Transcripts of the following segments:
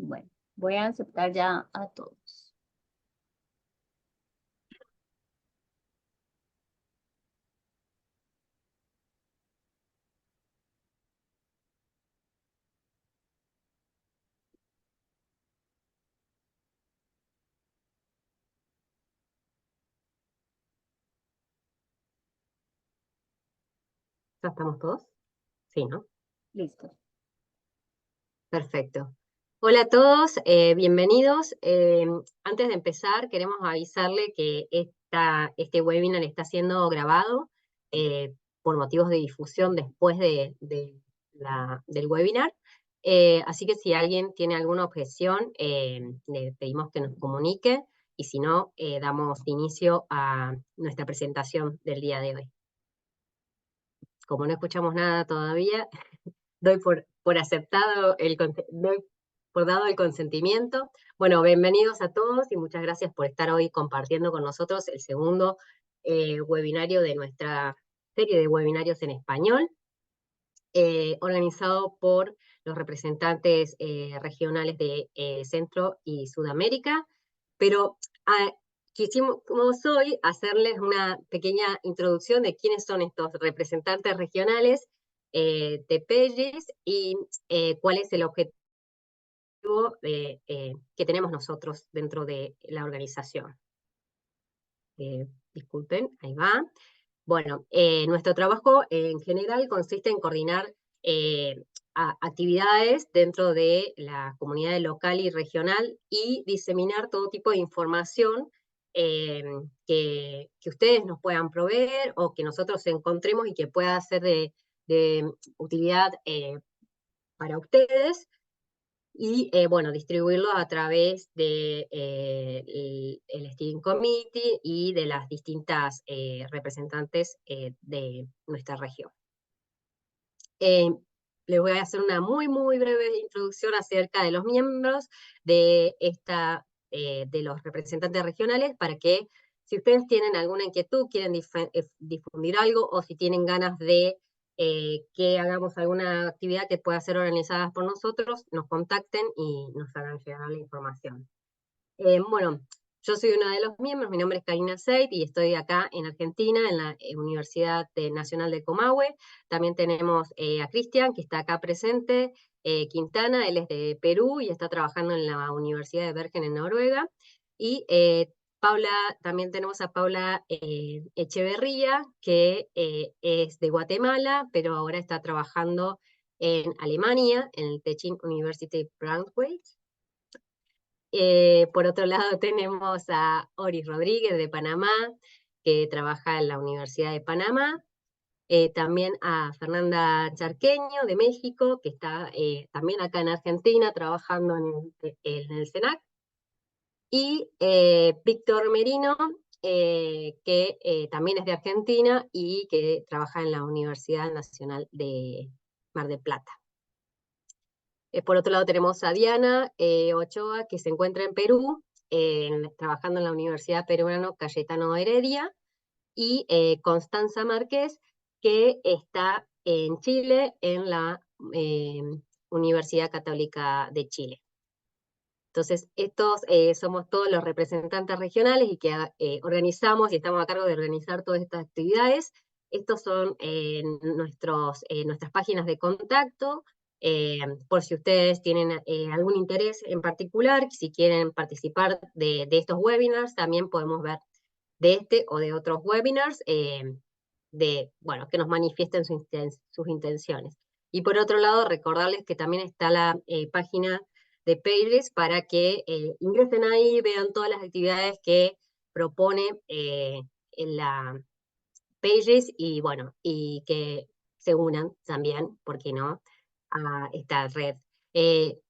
Bueno, voy a aceptar ya a todos. ¿Ya estamos todos? Sí, ¿no? Listo. Perfecto. Hola a todos, bienvenidos. Antes de empezar, queremos avisarle que este webinar está siendo grabado por motivos de difusión después del webinar. Así que si alguien tiene alguna objeción, le pedimos que nos comunique y si no, damos inicio a nuestra presentación del día de hoy. Como no escuchamos nada todavía, doy por aceptado doy por dado el consentimiento. Bueno, bienvenidos a todos y muchas gracias por estar hoy compartiendo con nosotros el segundo webinario de nuestra serie de webinarios en español, organizado por los representantes regionales de Centro y Sudamérica. Pero quisimos hoy hacerles una pequeña introducción de quiénes son estos representantes regionales de PEGIS y cuál es el objetivo que tenemos nosotros dentro de la organización. Disculpen, ahí va. Bueno, nuestro trabajo en general consiste en coordinar actividades dentro de la comunidad local y regional y diseminar todo tipo de información que ustedes nos puedan proveer o que nosotros encontremos y que pueda ser de utilidad para ustedes. Y bueno, distribuirlo a través de el Steering Committee y de las distintas representantes de nuestra región. Les voy a hacer una muy breve introducción acerca de los miembros de de los representantes regionales para que si ustedes tienen alguna inquietud, quieren difundir algo o si tienen ganas de que hagamos alguna actividad que pueda ser organizada por nosotros, nos contacten y nos hagan llegar la información. Bueno, yo soy una de los miembros, mi nombre es Karina Seid y estoy acá en Argentina, en la Universidad Nacional de Comahue. También tenemos a Cristian, que está acá presente, Quintana, él es de Perú y está trabajando en la Universidad de Bergen en Noruega. Y Paula, también tenemos a Paula Echeverría, que es de Guatemala, pero ahora está trabajando en Alemania, en el Technische Universität Braunschweig. Por otro lado tenemos a Oris Rodríguez de Panamá, que trabaja en la Universidad de Panamá. También a Fernanda Charqueño de México, que está también acá en Argentina trabajando en el SENAC. Y Víctor Merino, que también es de Argentina y que trabaja en la Universidad Nacional de Mar del Plata. Por otro lado tenemos a Diana Ochoa, que se encuentra en Perú, trabajando en la Universidad Peruana Cayetano Heredia, y Constanza Márquez, que está en Chile, en la Universidad Católica de Chile. Entonces, estos somos todos los representantes regionales y que organizamos y estamos a cargo de organizar todas estas actividades. Estos son nuestras páginas de contacto, por si ustedes tienen algún interés en particular, si quieren participar de estos webinars, también podemos ver de este o de otros webinars, bueno, que nos manifiesten sus intenciones. Y por otro lado, recordarles que también está la página de PEGIS para que ingresen ahí, vean todas las actividades que propone en la PEGIS y bueno, y que se unan también, ¿por qué no?, a esta red.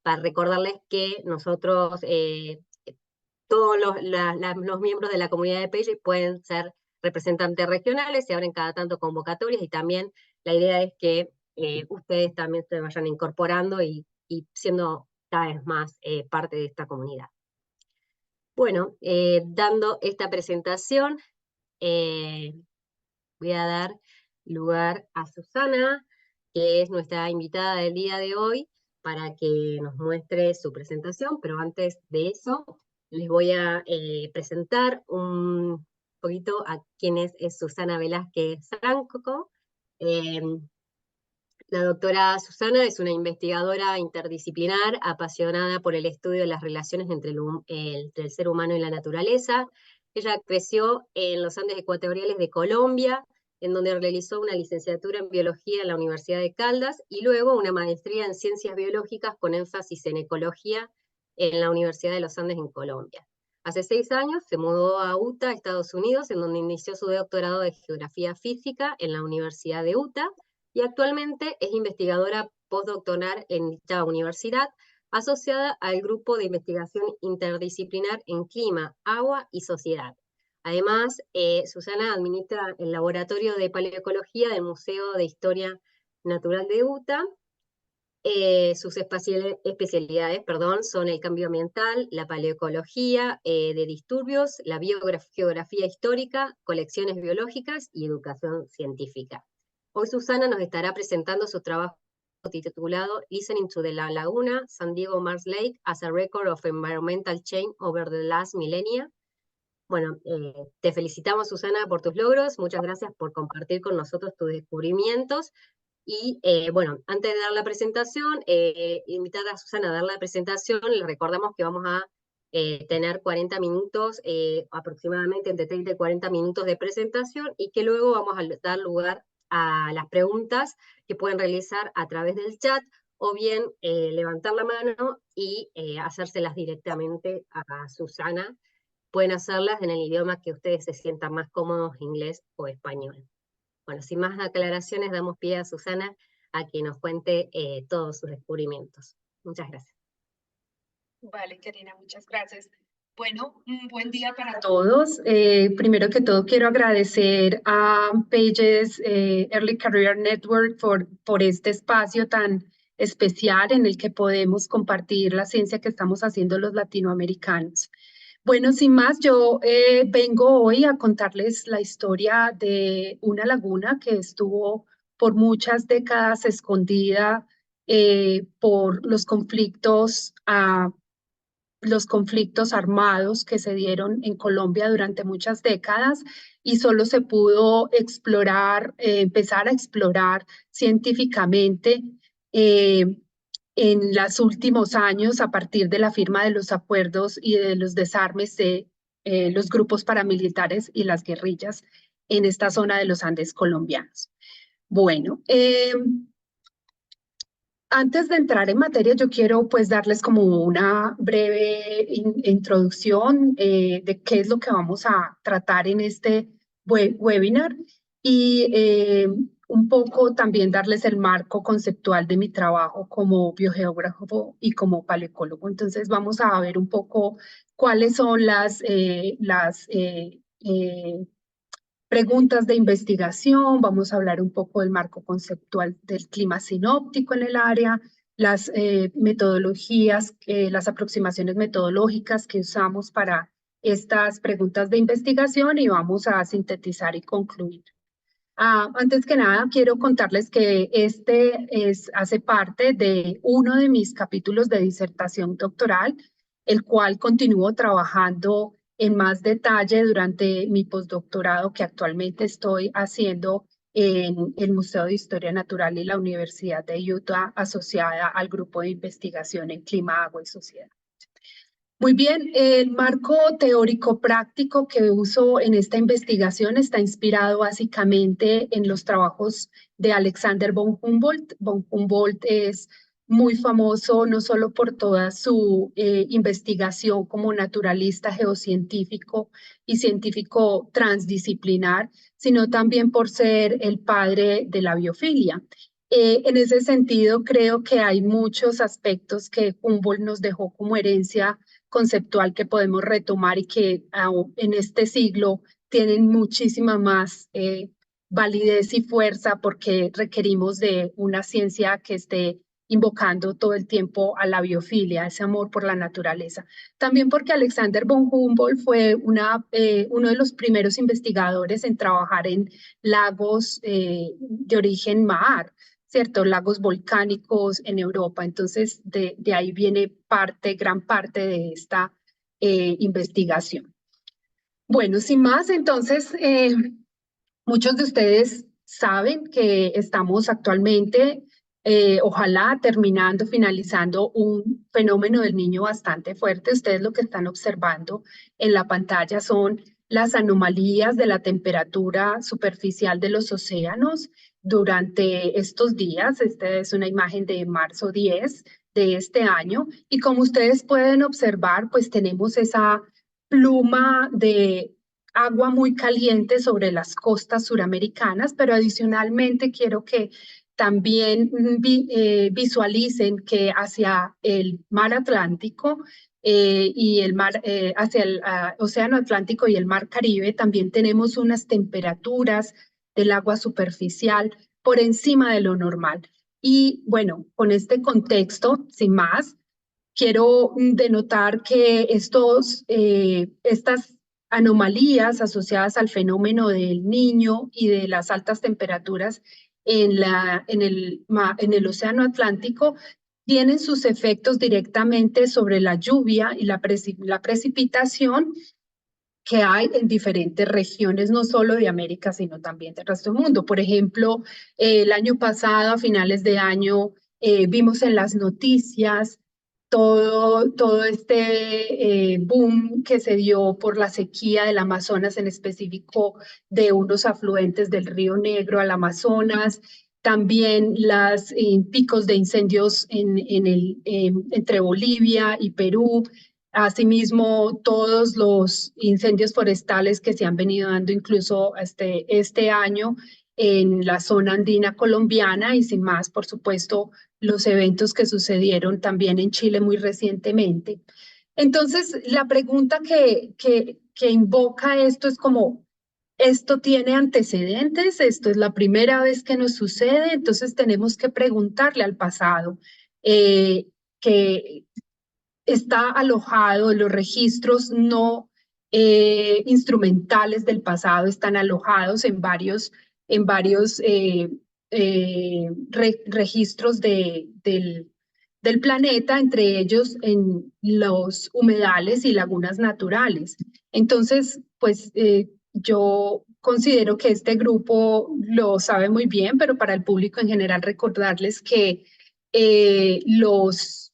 Para recordarles que nosotros, todos los miembros de la comunidad de PEGIS pueden ser representantes regionales, se abren cada tanto convocatorias y también la idea es que ustedes también se vayan incorporando y siendo cada vez más parte de esta comunidad. Bueno, dando esta presentación, voy a dar lugar a Susana, que es nuestra invitada del día de hoy, para que nos muestre su presentación, pero antes de eso les voy a presentar un poquito a quién es Susana Velázquez Franco. La doctora Susana es una investigadora interdisciplinar apasionada por el estudio de las relaciones entre el ser humano y la naturaleza. Ella creció en los Andes ecuatoriales de Colombia, en donde realizó una licenciatura en biología en la Universidad de Caldas y luego una maestría en ciencias biológicas con énfasis en ecología en la Universidad de los Andes en Colombia. Hace 6 años se mudó a Utah, Estados Unidos, en donde inició su doctorado de geografía física en la Universidad de Utah, y actualmente es investigadora postdoctoral en dicha universidad, asociada al Grupo de Investigación Interdisciplinar en Clima, Agua y Sociedad. Además, Susana administra el Laboratorio de Paleoecología del Museo de Historia Natural de Utah. Sus especialidades son el cambio ambiental, la paleoecología de disturbios, la geografía histórica, colecciones biológicas y educación científica. Hoy Susana nos estará presentando su trabajo titulado Listening to the Laguna, San Diego Mars Lake as a Record of Environmental Change Over the Last Millennia. Bueno, te felicitamos, Susana, por tus logros. Muchas gracias por compartir con nosotros tus descubrimientos. Y bueno, antes de dar la presentación, invitar a Susana a dar la presentación, le recordamos que vamos a tener 40 minutos, aproximadamente entre 30 y 40 minutos de presentación, y que luego vamos a dar lugar a las preguntas que pueden realizar a través del chat, o bien levantar la mano y hacérselas directamente a Susana. Pueden hacerlas en el idioma que ustedes se sientan más cómodos, inglés o español. Bueno, sin más aclaraciones, damos pie a Susana a que nos cuente todos sus descubrimientos. Muchas gracias. Vale, Karina, muchas gracias. Bueno, un buen día para todos. Primero que todo, quiero agradecer a Pages Early Career Network por este espacio tan especial en el que podemos compartir la ciencia que estamos haciendo los latinoamericanos. Bueno, sin más, yo vengo hoy a contarles la historia de una laguna que estuvo por muchas décadas escondida por los conflictos armados que se dieron en Colombia durante muchas décadas, y solo se pudo explorar, empezar a explorar científicamente en los últimos años, a partir de la firma de los acuerdos y de los desarmes de los grupos paramilitares y las guerrillas en esta zona de los Andes colombianos. Bueno, antes de entrar en materia, yo quiero pues darles como una breve introducción de qué es lo que vamos a tratar en este webinar, y un poco también darles el marco conceptual de mi trabajo como biogeógrafo y como paleoecólogo. Entonces vamos a ver un poco cuáles son las preguntas de investigación, vamos a hablar un poco del marco conceptual del clima sinóptico en el área, las metodologías, las aproximaciones metodológicas que usamos para estas preguntas de investigación, y vamos a sintetizar y concluir. Antes que nada, quiero contarles que este hace parte de uno de mis capítulos de disertación doctoral, el cual continúo trabajando en más detalle durante mi postdoctorado que actualmente estoy haciendo en el Museo de Historia Natural y la Universidad de Utah, asociada al Grupo de Investigación en Clima, Agua y Sociedad. Muy bien, el marco teórico práctico que uso en esta investigación está inspirado básicamente en los trabajos de Alexander von Humboldt. Von Humboldt es muy famoso no solo por toda su investigación como naturalista geocientífico y científico transdisciplinar, sino también por ser el padre de la biofilia. En ese sentido, creo que hay muchos aspectos que Humboldt nos dejó como herencia conceptual que podemos retomar y que en este siglo tienen muchísima más validez y fuerza, porque requerimos de una ciencia que esté invocando todo el tiempo a la biofilia, ese amor por la naturaleza. También porque Alexander von Humboldt fue uno de los primeros investigadores en trabajar en lagos de origen mar. ¿cierto? Lagos volcánicos en Europa. Entonces, de ahí viene gran parte de esta investigación. Bueno, sin más, entonces, muchos de ustedes saben que estamos actualmente, ojalá finalizando un fenómeno del Niño bastante fuerte. Ustedes lo que están observando en la pantalla son las anomalías de la temperatura superficial de los océanos durante estos días. Esta es una imagen de marzo 10 de este año. Y como ustedes pueden observar, pues tenemos esa pluma de agua muy caliente sobre las costas suramericanas, pero adicionalmente quiero que también visualicen que hacia el mar Atlántico y hacia el Océano Atlántico y el mar Caribe también tenemos unas temperaturas del agua superficial por encima de lo normal. Y bueno, con este contexto, sin más, quiero denotar que estas anomalías asociadas al fenómeno del Niño y de las altas temperaturas en el Océano Atlántico tienen sus efectos directamente sobre la lluvia y la precipitación que hay en diferentes regiones, no solo de América, sino también del resto del mundo. Por ejemplo, el año pasado, a finales de año, vimos en las noticias todo este boom que se dio por la sequía del Amazonas, en específico de unos afluentes del Río Negro al Amazonas. También los picos de incendios entre Bolivia y Perú. Asimismo, todos los incendios forestales que se han venido dando incluso este año en la zona andina colombiana y sin más, por supuesto, los eventos que sucedieron también en Chile muy recientemente. Entonces, la pregunta que invoca esto es como, ¿esto tiene antecedentes? ¿Esto es la primera vez que nos sucede? Entonces tenemos que preguntarle al pasado que está alojado, los registros no instrumentales del pasado están alojados en varios registros del planeta, entre ellos en los humedales y lagunas naturales. Entonces, pues yo considero que este grupo lo sabe muy bien, pero para el público en general recordarles que los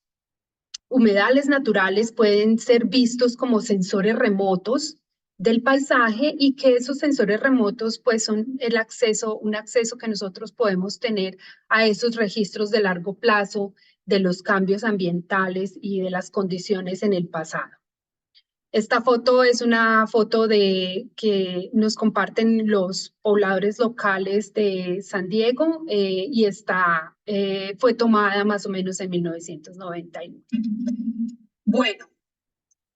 humedales naturales pueden ser vistos como sensores remotos del paisaje y que esos sensores remotos pues son un acceso que nosotros podemos tener a esos registros de largo plazo de los cambios ambientales y de las condiciones en el pasado. Esta foto es una foto que nos comparten los pobladores locales de San Diego y fue tomada más o menos en 1991. Bueno,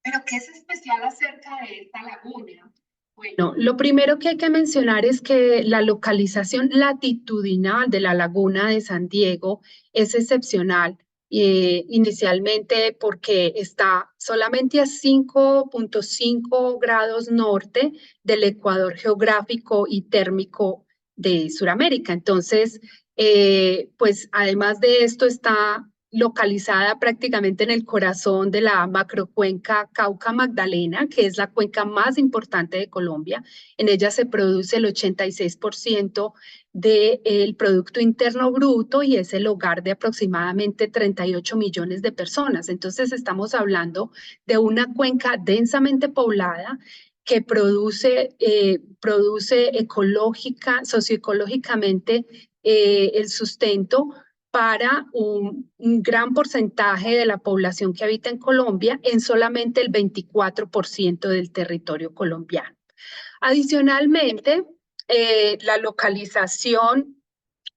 ¿pero qué es especial acerca de esta laguna? Bueno, lo primero que hay que mencionar es que la localización latitudinal de la laguna de San Diego es excepcional. Inicialmente porque está solamente a 5.5 grados norte del ecuador geográfico y térmico de Sudamérica. Entonces, pues además de esto está localizada prácticamente en el corazón de la macrocuenca Cauca-Magdalena, que es la cuenca más importante de Colombia. En ella se produce el 86% del Producto Interno Bruto y es el hogar de aproximadamente 38 millones de personas. Entonces estamos hablando de una cuenca densamente poblada que produce socioecológicamente el sustento para un gran porcentaje de la población que habita en Colombia en solamente el 24% del territorio colombiano. Adicionalmente, la localización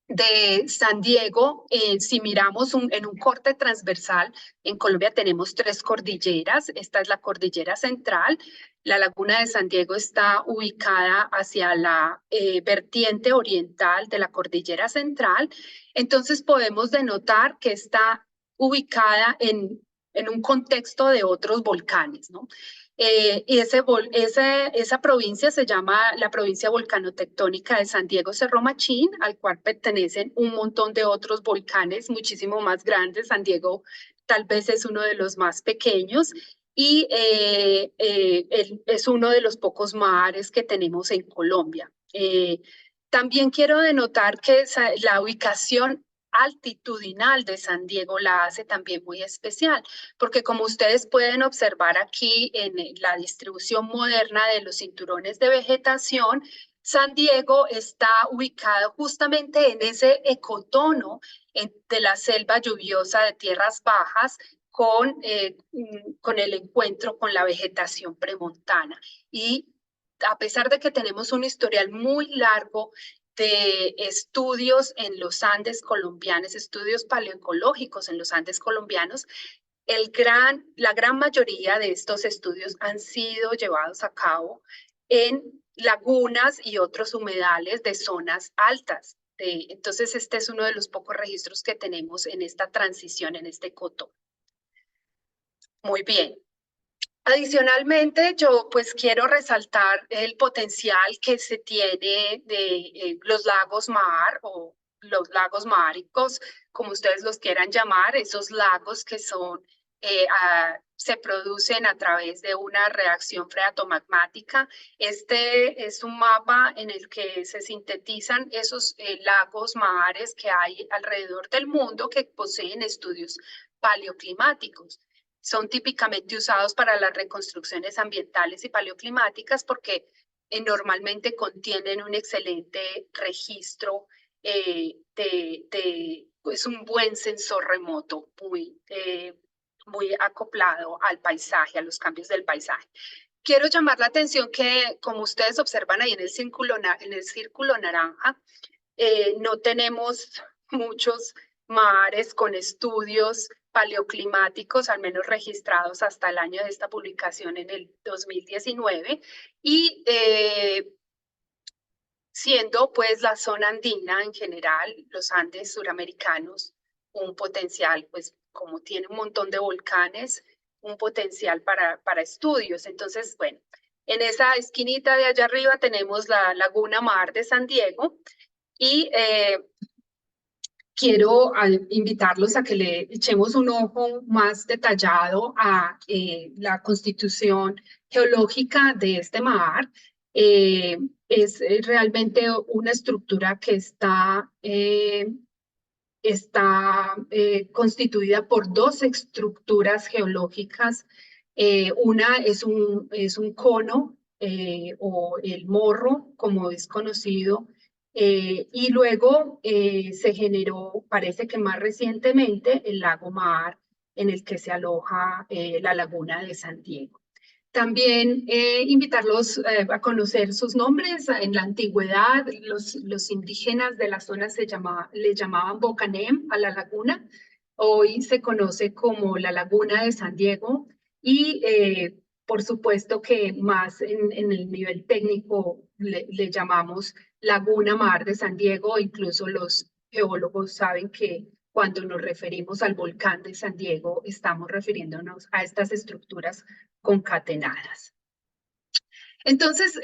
de San Diego, si miramos en un corte transversal, en Colombia tenemos 3 cordilleras. Esta es la cordillera central. La laguna de San Diego está ubicada hacia la vertiente oriental de la cordillera central. Entonces podemos denotar que está ubicada en en un contexto de otros volcanes, ¿no? Y esa provincia se llama la provincia volcanotectónica de San Diego Cerro Machín, al cual pertenecen un montón de otros volcanes muchísimo más grandes. San Diego tal vez es uno de los más pequeños y es uno de los pocos mares que tenemos en Colombia. También quiero denotar que la ubicación altitudinal de San Diego la hace también muy especial, porque como ustedes pueden observar aquí en la distribución moderna de los cinturones de vegetación, San Diego está ubicado justamente en ese ecotono de la selva lluviosa de tierras bajas con el encuentro con la vegetación premontana. Y a pesar de que tenemos un historial muy largo de estudios en los Andes colombianos, estudios paleoecológicos en los Andes colombianos, la gran mayoría de estos estudios han sido llevados a cabo en lagunas y otros humedales de zonas altas. Entonces, este es uno de los pocos registros que tenemos en esta transición, en este coto. Muy bien. Adicionalmente, yo pues quiero resaltar el potencial que se tiene de los lagos mar o los lagos máricos, como ustedes los quieran llamar, esos lagos que se producen a través de una reacción freatomagmática. Este es un mapa en el que se sintetizan esos lagos mares que hay alrededor del mundo que poseen estudios paleoclimáticos. Son típicamente usados para las reconstrucciones ambientales y paleoclimáticas porque normalmente contienen un excelente registro pues un buen sensor remoto muy acoplado al paisaje, a los cambios del paisaje. Quiero llamar la atención que, como ustedes observan ahí en el círculo naranja, no tenemos muchos mares con estudios paleoclimáticos, al menos registrados hasta el año de esta publicación en el 2019, y siendo pues la zona andina en general, los Andes suramericanos, un potencial, pues como tiene un montón de volcanes, un potencial para estudios. Entonces, bueno, en esa esquinita de allá arriba tenemos la Laguna Mar de San Diego y quiero invitarlos a que le echemos un ojo más detallado a la constitución geológica de este mar. Es realmente una estructura que está constituida por dos estructuras geológicas. Una es un cono o el morro, como es conocido, y luego se generó, parece que más recientemente, el lago Mar, en el que se aloja la laguna de San Diego. También invitarlos a conocer sus nombres. En la antigüedad, los indígenas de la zona le llamaban Bocanem a la laguna. Hoy se conoce como la Laguna de San Diego y por supuesto que más en el nivel técnico le llamamos Laguna Mar de San Diego. Incluso los geólogos saben que cuando nos referimos al volcán de San Diego, estamos refiriéndonos a estas estructuras concatenadas. Entonces,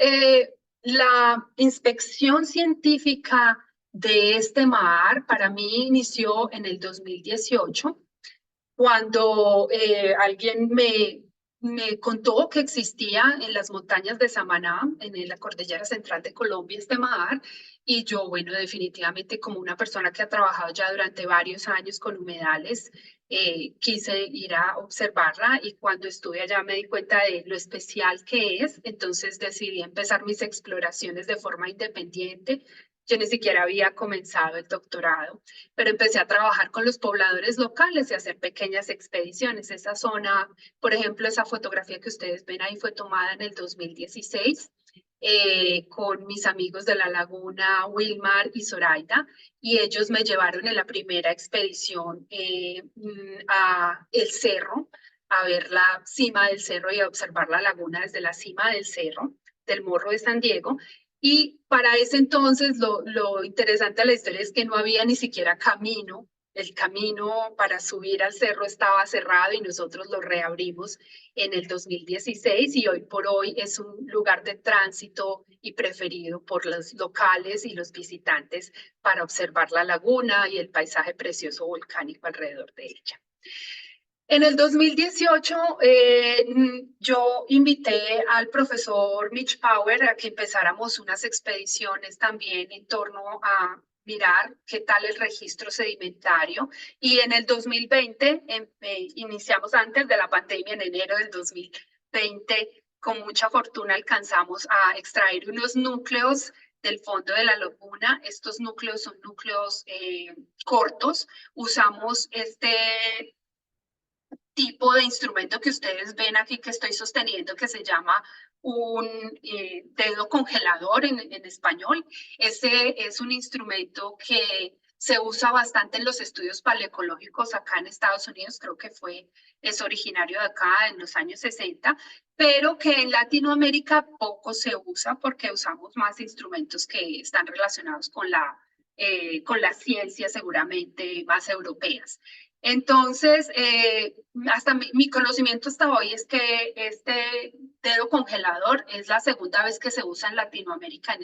la inspección científica de este mar para mí inició en el 2018, cuando alguien me contó que existía en las montañas de Samaná, en la cordillera central de Colombia, este mar, y yo, bueno, definitivamente como una persona que ha trabajado ya durante varios años con humedales, quise ir a observarla y cuando estuve allá me di cuenta de lo especial que es, entonces decidí empezar mis exploraciones de forma independiente. Yo ni siquiera había comenzado el doctorado, pero empecé a trabajar con los pobladores locales y a hacer pequeñas expediciones. Esa zona, por ejemplo, esa fotografía que ustedes ven ahí fue tomada en el 2016 con mis amigos de la laguna Wilmar y Zoraida, y ellos me llevaron en la primera expedición a el cerro, a ver la cima del cerro y a observar la laguna desde la cima del cerro, del Morro de San Diego. Y para ese entonces lo interesante de la historia es que no había ni siquiera camino el camino para subir al cerro estaba cerrado y nosotros lo reabrimos en el 2016 y hoy por hoy es un lugar de tránsito y preferido por los locales y los visitantes para observar la laguna y el paisaje precioso volcánico alrededor de ella. En el 2018 yo invité al profesor Mitch Power a que empezáramos unas expediciones también en torno a mirar qué tal el registro sedimentario. Y en el 2020, iniciamos antes de la pandemia, en enero del 2020, con mucha fortuna alcanzamos a extraer unos núcleos del fondo de la laguna. Estos núcleos son núcleos cortos. Usamos este tipo de instrumento que ustedes ven aquí que estoy sosteniendo, que se llama un dedo congelador en español. Ese es un instrumento que se usa bastante en los estudios paleoecológicos acá en Estados Unidos, creo que es originario de acá en los años 60, pero que en Latinoamérica poco se usa porque usamos más instrumentos que están relacionados con la ciencia seguramente más europeas. Entonces, hasta mi conocimiento hasta hoy es que este dedo congelador es la segunda vez que se usa en Latinoamérica.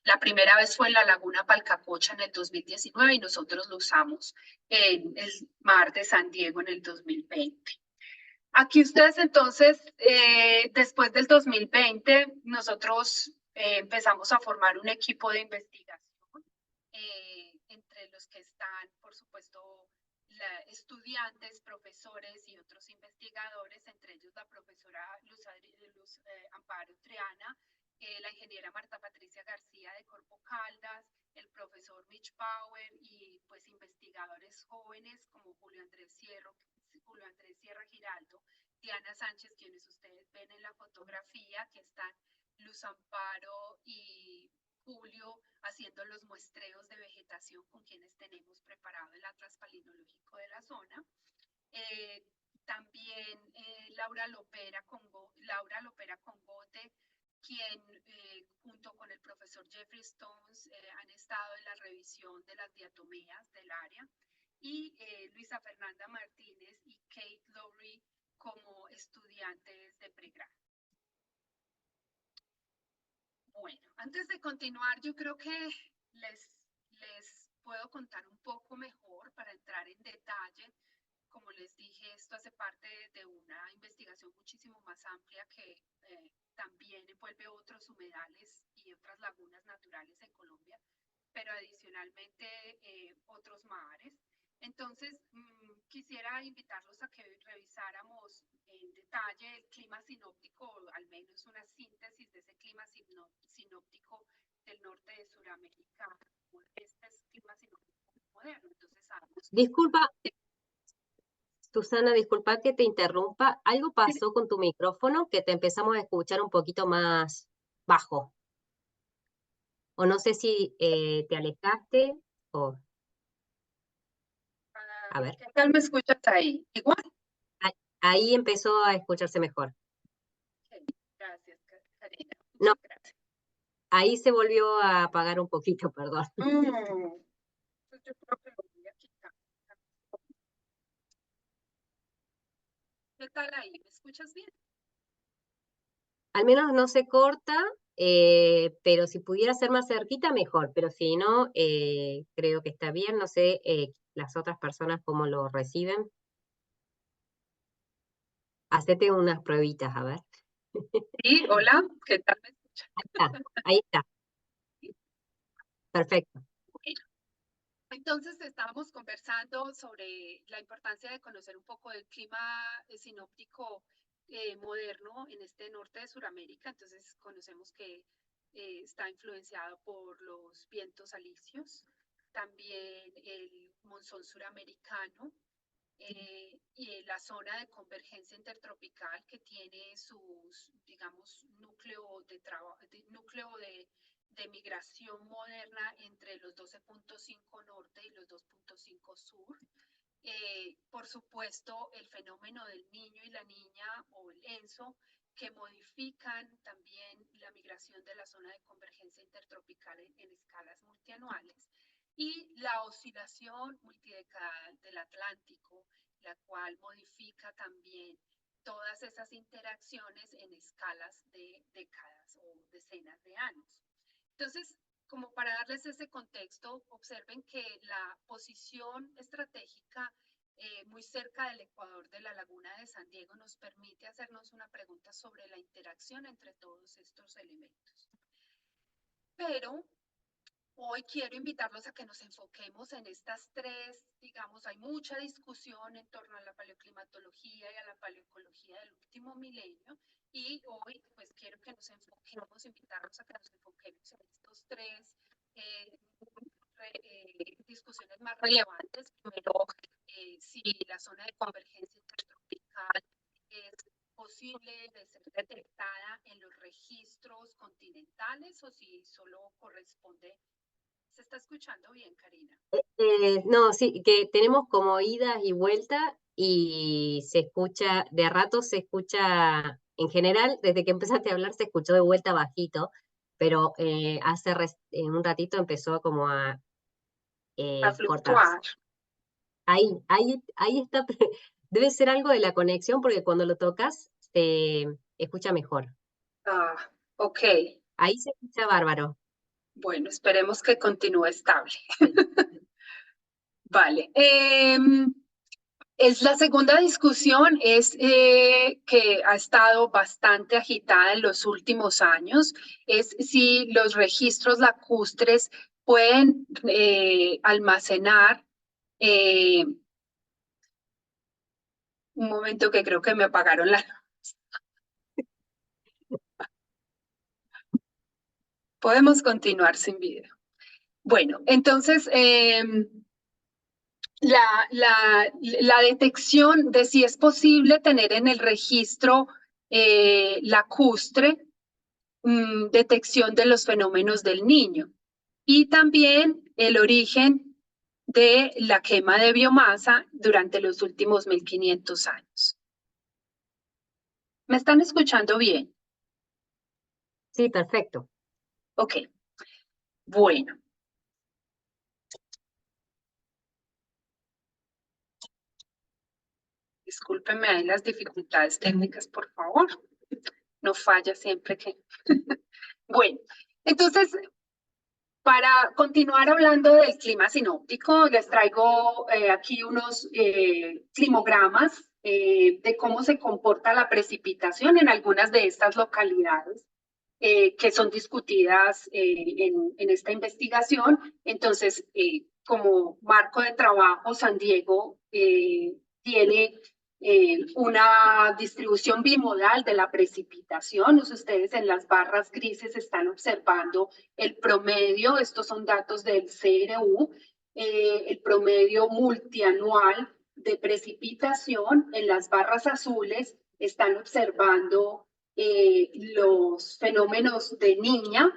La primera vez fue en la Laguna Palcacocha en el 2019 y nosotros lo usamos en el Mar de San Diego en el 2020. Aquí ustedes entonces, después del 2020, nosotros empezamos a formar un equipo de investigación, entre los que están, por supuesto, estudiantes, profesores y otros investigadores, entre ellos la profesora Luz Amparo Triana, la ingeniera Marta Patricia García de Corpo Caldas, el profesor Mitch Power y pues investigadores jóvenes como Julio Andrés Sierra Giraldo, Diana Sánchez, quienes ustedes ven en la fotografía, que están Luz Amparo y Julio haciendo los muestreos de vegetación con quienes tenemos preparado el atlas palinológico de la zona. También Laura Lopera Congote, quien junto con el profesor Jeffrey Stones han estado en la revisión de las diatomeas del área, y Luisa Fernanda Martínez y Kate Lowry como estudiantes de pregrado. Bueno, antes de continuar, yo creo que les puedo contar un poco mejor para entrar en detalle. Como les dije, esto hace parte de una investigación muchísimo más amplia que también envuelve otros humedales y otras lagunas naturales en Colombia, pero adicionalmente otros mares. Entonces, quisiera invitarlos a que revisáramos en detalle el clima sinóptico, o al menos una síntesis de ese clima sinóptico del norte de Sudamérica. Este es clima sinóptico moderno. Entonces, disculpa, Susana, disculpa que te interrumpa. Algo pasó con tu micrófono que te empezamos a escuchar un poquito más bajo. O no sé si te alejaste o... A ver. ¿Qué tal me escuchas ahí? ¿Igual? Ahí empezó a escucharse mejor. Okay. Gracias, Karina. No, gracias. Ahí se volvió a apagar un poquito, perdón. Pues yo creo que lo voy a quitar. ¿Qué tal ahí? ¿Me escuchas bien? Al menos no se corta, pero si pudiera ser más cerquita, mejor. Pero si no, creo que está bien. No sé las otras personas cómo lo reciben. Hacete unas pruebitas, a ver. Sí, hola, ¿qué tal me escuchas? Ahí está. Perfecto. Entonces estábamos conversando sobre la importancia de conocer un poco del clima sinóptico moderno en este norte de Sudamérica. Entonces conocemos que está influenciado por los vientos alisios, también el monzón suramericano, y la zona de convergencia intertropical que tiene sus, digamos, núcleo de migración moderna entre los 12.5 norte y los 2.5 sur. Por supuesto, el fenómeno del niño y la niña o el ENSO, que modifican también la migración de la zona de convergencia intertropical en escalas multianuales. y la oscilación multidecadal del Atlántico, la cual modifica también todas esas interacciones en escalas de décadas o decenas de años. Entonces, como para darles ese contexto, observen que la posición estratégica muy cerca del ecuador de la laguna de San Diego nos permite hacernos una pregunta sobre la interacción entre todos estos elementos. Pero hoy quiero invitarlos a que nos enfoquemos en estas tres, digamos, hay mucha discusión en torno a la paleoclimatología y a la paleoecología del último milenio, y hoy pues quiero que nos enfoquemos, invitarlos a que nos enfoquemos en estos tres discusiones más relevantes. Primero, si la zona de convergencia intertropical es posible de ser detectada en los registros continentales o si solo corresponde. ¿Se está escuchando bien, Karina? No, sí, que tenemos como idas y vueltas y se escucha, de a rato se escucha, en general, desde que empezaste a hablar se escuchó de vuelta bajito, pero en un ratito empezó como a cortarse. fluctuar. Ahí está, debe ser algo de la conexión porque cuando lo tocas se escucha mejor. Ah, ok. Ahí se escucha bárbaro. Bueno, esperemos que continúe estable. Vale. Es la segunda discusión, es que ha estado bastante agitada en los últimos años, es si los registros lacustres pueden almacenar. Un momento que creo que me apagaron la luz. Podemos continuar sin video. Bueno, entonces la detección de si es posible tener en el registro lacustre detección de los fenómenos del Niño y también el origen de la quema de biomasa durante los últimos 1500 años. ¿Me están escuchando bien? Sí, perfecto. Ok. Bueno. Discúlpenme ahí las dificultades técnicas, por favor. No falla siempre que... Bueno, entonces, para continuar hablando del clima sinóptico, les traigo aquí unos climogramas de cómo se comporta la precipitación en algunas de estas localidades que son discutidas en esta investigación. Entonces, como marco de trabajo, San Diego tiene una distribución bimodal de la precipitación. Ustedes en las barras grises están observando el promedio, estos son datos del CRU, el promedio multianual de precipitación. En las barras azules están observando los fenómenos de niña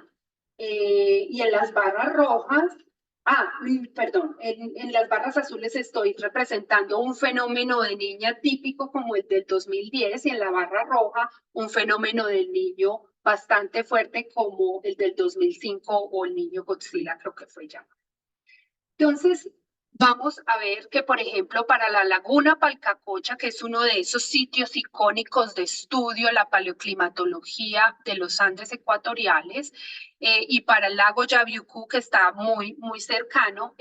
y en las barras rojas, perdón, en las barras azules estoy representando un fenómeno de niña típico como el del 2010 y en la barra roja un fenómeno del niño bastante fuerte como el del 2005 o el niño Godzilla, creo que fue ya. Entonces, vamos a ver que, por ejemplo, para la laguna Palcacocha, que es uno de esos sitios icónicos de estudio de la paleoclimatología de los Andes ecuatoriales, y para el lago Yaviucú, que está muy, muy cercano,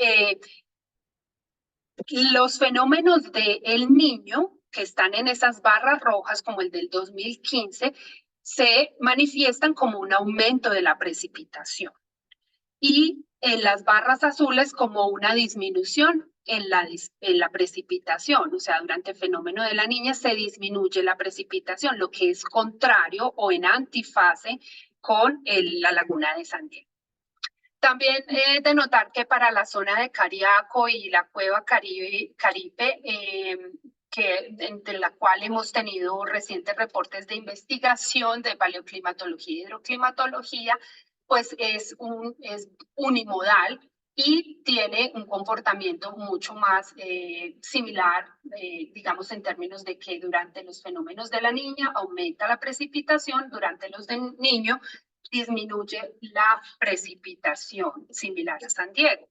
los fenómenos de El Niño, que están en esas barras rojas, como el del 2015, se manifiestan como un aumento de la precipitación. Y en las barras azules como una disminución en la precipitación, o sea, durante el fenómeno de la niña se disminuye la precipitación, lo que es contrario o en antifase con la laguna de San Diego. También de notar que para la zona de Cariaco y la cueva Caribe, entre la cual hemos tenido recientes reportes de investigación de paleoclimatología y hidroclimatología, pues es unimodal y tiene un comportamiento mucho más similar, digamos, en términos de que durante los fenómenos de la niña aumenta la precipitación, durante los del niño disminuye la precipitación, similar a San Diego.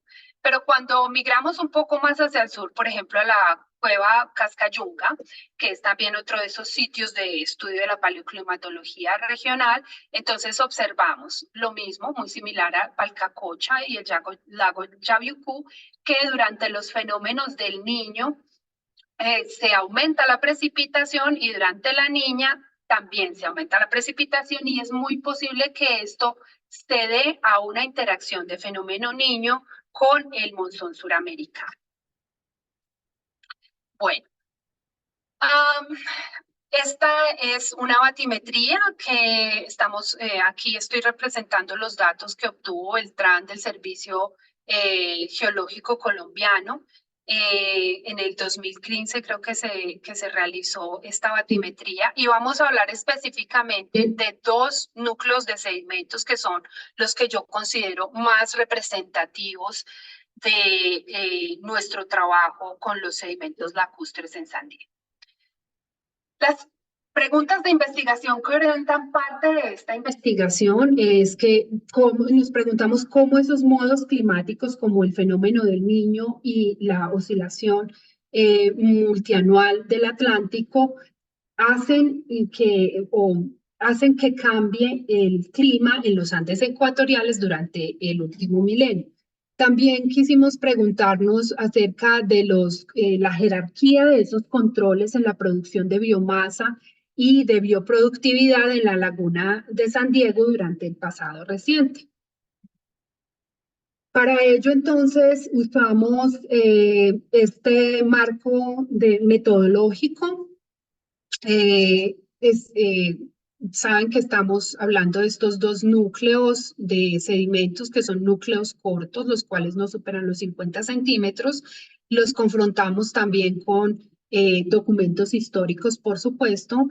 Pero cuando migramos un poco más hacia el sur, por ejemplo, a la cueva Cascayunga, que es también otro de esos sitios de estudio de la paleoclimatología regional, entonces observamos lo mismo, muy similar a Palcacocha y el lago Yaviucú, que durante los fenómenos del Niño se aumenta la precipitación y durante la niña también se aumenta la precipitación y es muy posible que esto se dé a una interacción de fenómeno niño con el monzón suramericano. Bueno, esta es una batimetría que estamos, aquí estoy representando los datos que obtuvo el TRAN del Servicio Geológico Colombiano. En el 2015 creo que se realizó esta batimetría y vamos a hablar específicamente de dos núcleos de sedimentos que son los que yo considero más representativos de nuestro trabajo con los sedimentos lacustres en San Diego. Las preguntas de investigación que orientan parte de esta investigación es que nos preguntamos cómo esos modos climáticos como el fenómeno del Niño y la oscilación multianual del Atlántico hacen que cambie el clima en los Andes ecuatoriales durante el último milenio. También quisimos preguntarnos acerca de la jerarquía de esos controles en la producción de biomasa y de bioproductividad en la laguna de San Diego durante el pasado reciente. Para ello, entonces, usamos este marco metodológico. Saben que estamos hablando de estos dos núcleos de sedimentos que son núcleos cortos, los cuales no superan los 50 centímetros. Los confrontamos también con documentos históricos, por supuesto.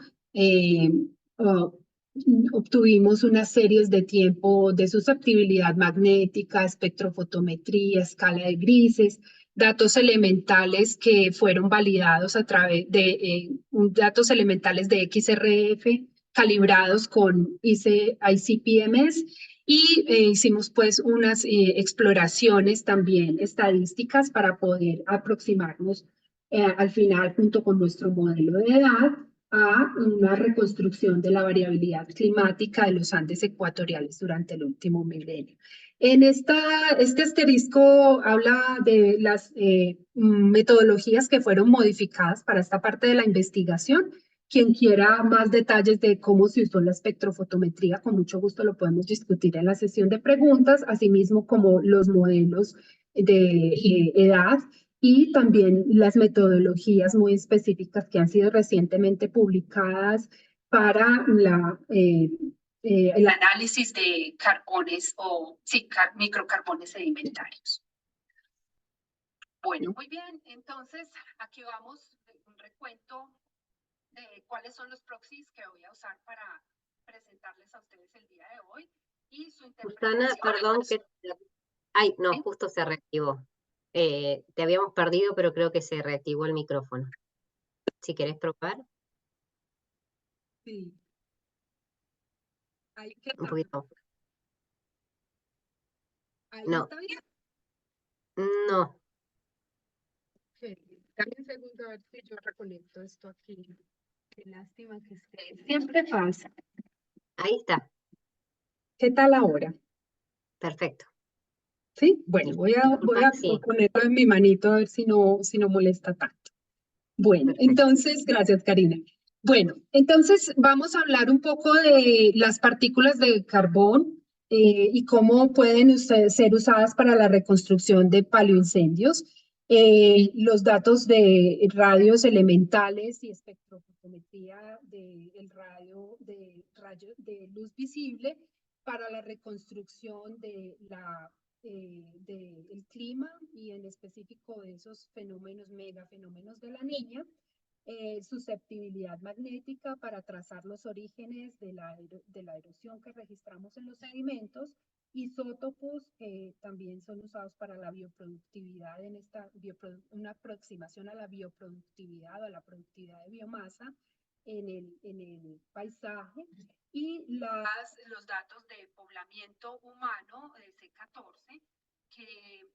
Obtuvimos unas series de tiempo de susceptibilidad magnética, espectrofotometría, escala de grises, datos elementales que fueron validados a través de datos elementales de XRF calibrados con ICP-MS y hicimos pues unas exploraciones también estadísticas para poder aproximarnos al final junto con nuestro modelo de edad a una reconstrucción de la variabilidad climática de los Andes ecuatoriales durante el último milenio. En este asterisco habla de las metodologías que fueron modificadas para esta parte de la investigación. Quien quiera más detalles de cómo se usó la espectrofotometría, con mucho gusto lo podemos discutir en la sesión de preguntas, asimismo como los modelos de edad y también las metodologías muy específicas que han sido recientemente publicadas para el análisis de carbones o sí, microcarbones sedimentarios. Bueno, muy bien, entonces aquí vamos, un recuento de cuáles son los proxies que voy a usar para presentarles a ustedes el día de hoy y su interpretación. Susana, perdón que... Ay, no, ¿sí? Justo se reactivó. Te habíamos perdido, pero creo que se reactivó el micrófono. Si querés probar. Sí. Ahí, ¿qué Un tal? poquito. ¿Ahí No. está bien? No. Okay. Dame un segundo a ver si yo reconecto esto aquí. Qué lástima que esté. Siempre pasa. Ahí está. ¿Qué tal ahora? Perfecto. Sí, bueno, voy a Sí. ponerlo en mi manito a ver si no molesta tanto. Bueno, Perfecto. entonces, gracias, Karina. Bueno, entonces vamos a hablar un poco de las partículas de carbón y cómo pueden ser usadas para la reconstrucción de paleoincendios. Los datos de radios elementales y espectrofotometría del radio de luz visible para la reconstrucción del clima y en específico de esos fenómenos, megafenómenos de la niña, susceptibilidad magnética para trazar los orígenes de la erosión que registramos en los sedimentos, isótopos que también son usados para la bioproductividad una aproximación a la bioproductividad o a la productividad de biomasa en el paisaje y los datos de poblamiento humano de C14 que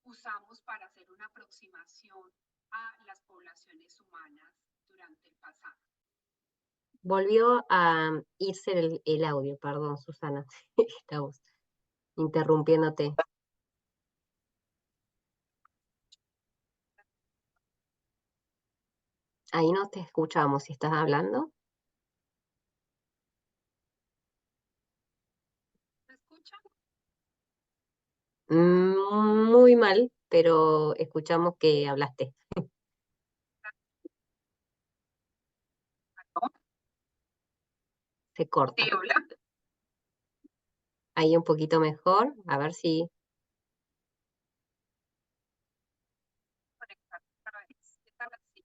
usamos para hacer una aproximación a las poblaciones humanas durante el pasado. Volvió a irse el audio, perdón, Susana. Estamos interrumpiéndote. Ahí no te escuchamos si estás hablando. ¿Me escuchan? Muy mal, pero escuchamos que hablaste. ¿No? Se corta. Sí, hola. Ahí un poquito mejor, a ver si... Conectar otra vez. ¿Qué tal así?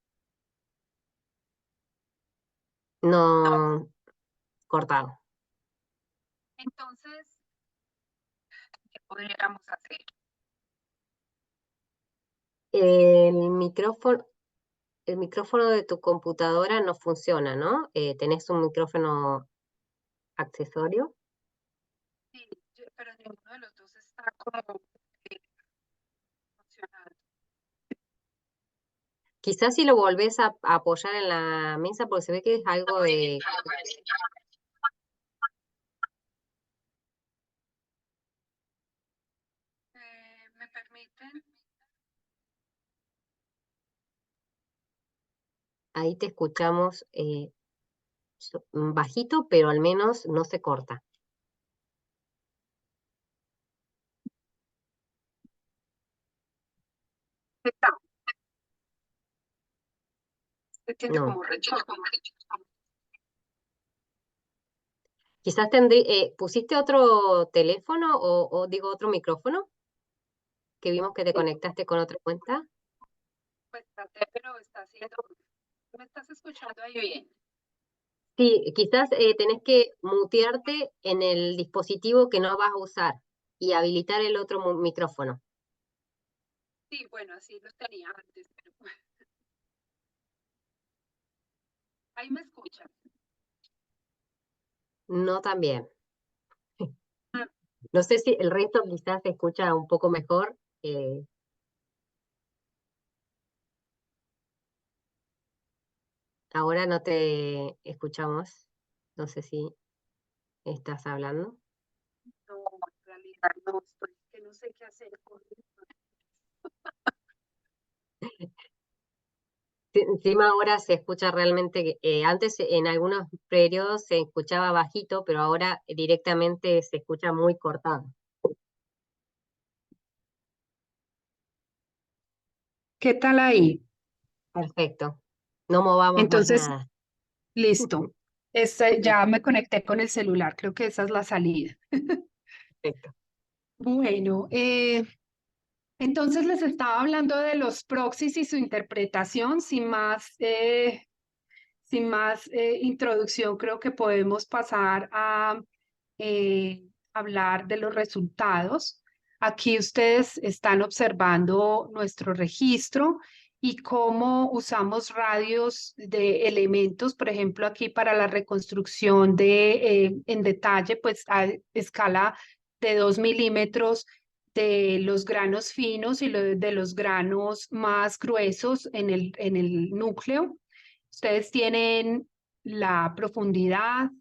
No, cortado. Entonces, ¿qué podríamos hacer? El micrófono de tu computadora no funciona, ¿no? ¿Tenés un micrófono accesorio? Sí, pero ninguno de los dos está como funcionando. Quizás si lo volvés a apoyar en la mesa, porque se ve que es algo de... ¿Me permiten? Ahí te escuchamos bajito, pero al menos no se corta. ¿Qué tal? Se tiene No. como rechazo. Quizás ¿pusiste otro teléfono o digo otro micrófono? Que vimos que te conectaste con otra cuenta. Pues traté, pero está haciendo. ¿Me estás escuchando ahí bien? Sí, quizás tenés que mutearte en el dispositivo que no vas a usar y habilitar el otro micrófono. Sí, bueno, así lo tenía antes, pero ahí me escuchan. No también. Ah, No sé si el resto quizás se escucha un poco mejor. Ahora no te escuchamos. No sé si estás hablando. no, en realidad no estoy, que no sé qué hacer con esto. Sí, encima ahora se escucha realmente, antes en algunos periodos se escuchaba bajito, pero ahora directamente se escucha muy cortado. ¿Qué tal ahí? Perfecto. No movamos más Entonces, nada. listo. Ya me conecté con el celular, creo que esa es la salida. Perfecto. Bueno, entonces les estaba hablando de los proxies y su interpretación. Sin más introducción, creo que podemos pasar a hablar de los resultados. Aquí ustedes están observando nuestro registro y cómo usamos radios de elementos, por ejemplo, aquí para la reconstrucción en detalle, pues a escala de 2 milímetros de los granos finos y de los granos más gruesos en el núcleo. Ustedes tienen la profundidad,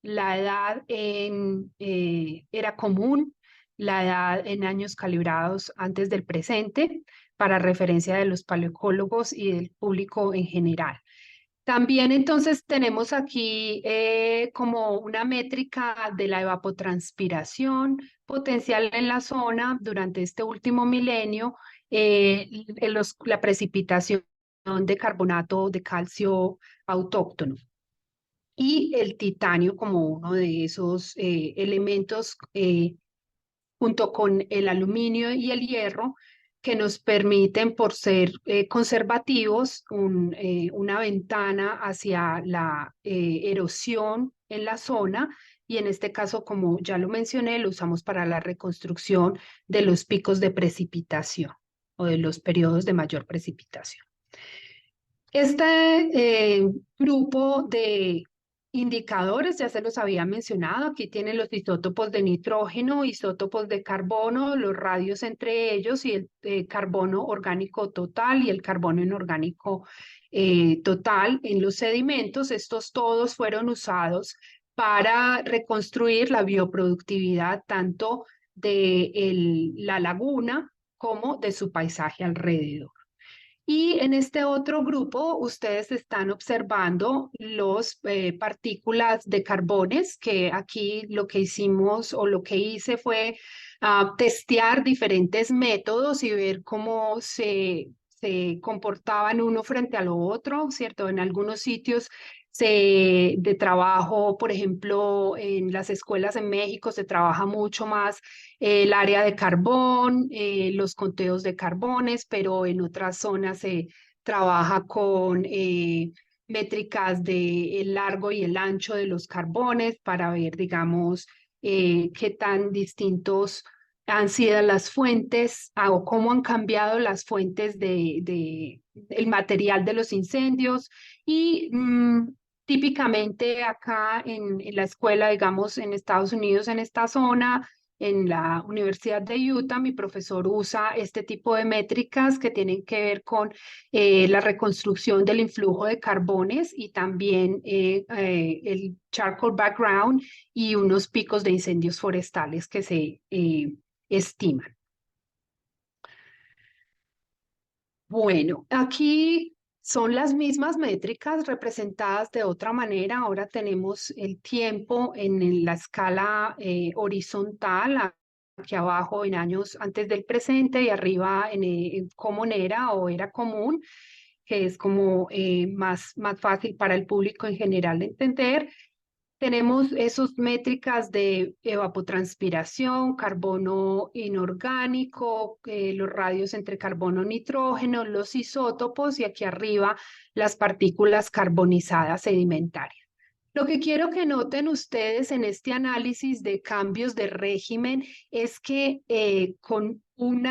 la edad en era común, la edad en años calibrados antes del presente, para referencia de los paleoecólogos y del público en general. También entonces tenemos aquí como una métrica de la evapotranspiración potencial en la zona durante este último milenio, la precipitación de carbonato de calcio autóctono y el titanio como uno de esos elementos junto con el aluminio y el hierro que nos permiten, por ser conservativos, una ventana hacia la erosión en la zona y en este caso, como ya lo mencioné, lo usamos para la reconstrucción de los picos de precipitación o de los periodos de mayor precipitación. Este grupo de indicadores, ya se los había mencionado, aquí tienen los isótopos de nitrógeno, isótopos de carbono, los radios entre ellos y el carbono orgánico total y el carbono inorgánico total en los sedimentos. Estos todos fueron usados para reconstruir la bioproductividad tanto de la laguna como de su paisaje alrededor. Y en este otro grupo, ustedes están observando los partículas de carbones, que aquí lo que hicimos o lo que hice fue testear diferentes métodos y ver cómo se comportaban uno frente a lo otro, ¿cierto? En algunos sitios de trabajo, por ejemplo, en las escuelas en México se trabaja mucho más el área de carbón, los conteos de carbones, pero en otras zonas se trabaja con métricas del largo y el ancho de los carbones para ver, digamos, qué tan distintos han sido las fuentes o cómo han cambiado las fuentes el material de los incendios. Y típicamente acá en la escuela, digamos, en Estados Unidos, en esta zona, en la Universidad de Utah, mi profesor usa este tipo de métricas que tienen que ver con la reconstrucción del influjo de carbones y también el charcoal background y unos picos de incendios forestales que se estiman. Bueno, aquí son las mismas métricas representadas de otra manera. Ahora tenemos el tiempo en la escala horizontal, aquí abajo en años antes del presente y arriba en común era o era común, que es como más fácil para el público en general de entender. Tenemos esas métricas de evapotranspiración, carbono inorgánico, los radios entre carbono y nitrógeno, los isótopos y aquí arriba las partículas carbonizadas sedimentarias. Lo que quiero que noten ustedes en este análisis de cambios de régimen es que con un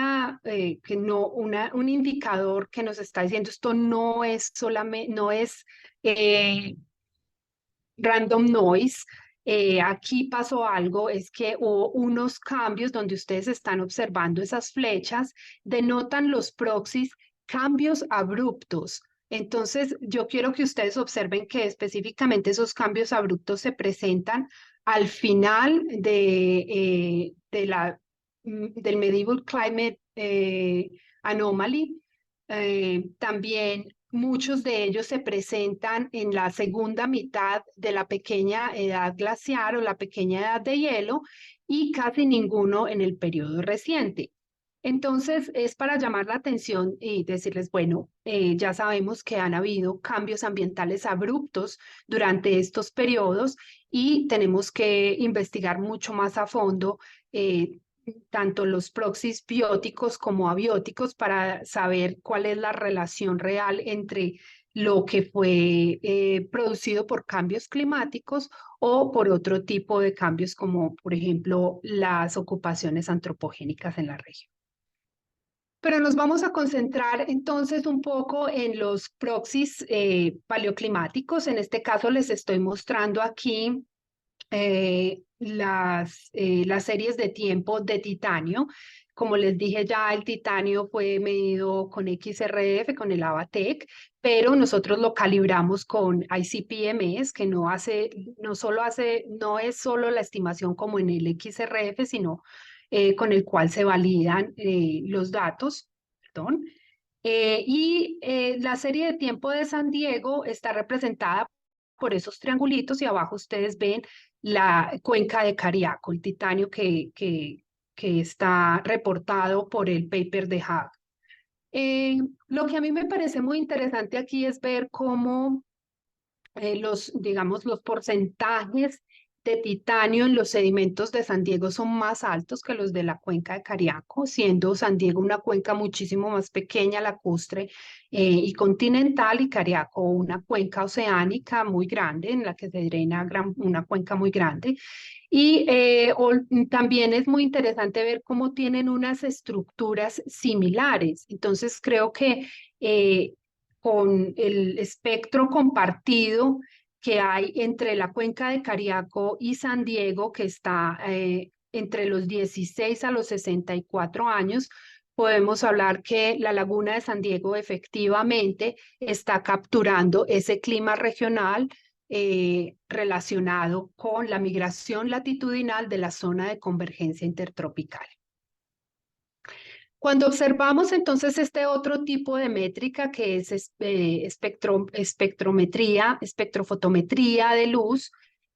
indicador que nos está diciendo esto no es solamente, no es random noise. Aquí pasó algo, es que hubo unos cambios donde ustedes están observando esas flechas, denotan los proxies cambios abruptos. Entonces, yo quiero que ustedes observen que específicamente esos cambios abruptos se presentan al final del Medieval Climate Anomaly. También muchos de ellos se presentan en la segunda mitad de la pequeña edad glaciar o la pequeña edad de hielo y casi ninguno en el periodo reciente. Entonces, es para llamar la atención y decirles, bueno, ya sabemos que han habido cambios ambientales abruptos durante estos periodos y tenemos que investigar mucho más a fondo tanto los proxies bióticos como abióticos para saber cuál es la relación real entre lo que fue producido por cambios climáticos o por otro tipo de cambios como, por ejemplo, las ocupaciones antropogénicas en la región. Pero nos vamos a concentrar entonces un poco en los proxies paleoclimáticos. En este caso les estoy mostrando aquí las series de tiempo de titanio. Como les dije ya, el titanio fue medido con XRF, con el AVATEC, pero nosotros lo calibramos con ICP-MS, que no es solo la estimación como en el XRF, sino con el cual se validan los datos. Perdón. La serie de tiempo de San Diego está representada por esos triangulitos y abajo ustedes ven la cuenca de Cariaco, el titanio que está reportado por el paper de Haag. Lo que a mí me parece muy interesante aquí es ver cómo digamos, los porcentajes de titanio en los sedimentos de San Diego son más altos que los de la cuenca de Cariaco, siendo San Diego una cuenca muchísimo más pequeña, lacustre y continental, y Cariaco una cuenca oceánica muy grande en la que se drena una cuenca muy grande. Y también es muy interesante ver cómo tienen unas estructuras similares. Entonces creo que con el espectro compartido que hay entre la cuenca de Cariaco y San Diego, que está entre los 16 a los 64 años, podemos hablar que la laguna de San Diego efectivamente está capturando ese clima regional relacionado con la migración latitudinal de la zona de convergencia intertropical. Cuando observamos entonces este otro tipo de métrica que es espectrofotometría de luz,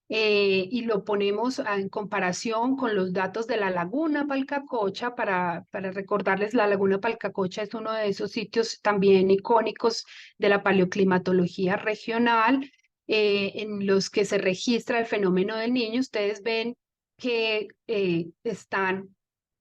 y lo ponemos en comparación con los datos de la Laguna Palcacocha, para recordarles, la Laguna Palcacocha es uno de esos sitios también icónicos de la paleoclimatología regional, en los que se registra el fenómeno del Niño. Ustedes ven que están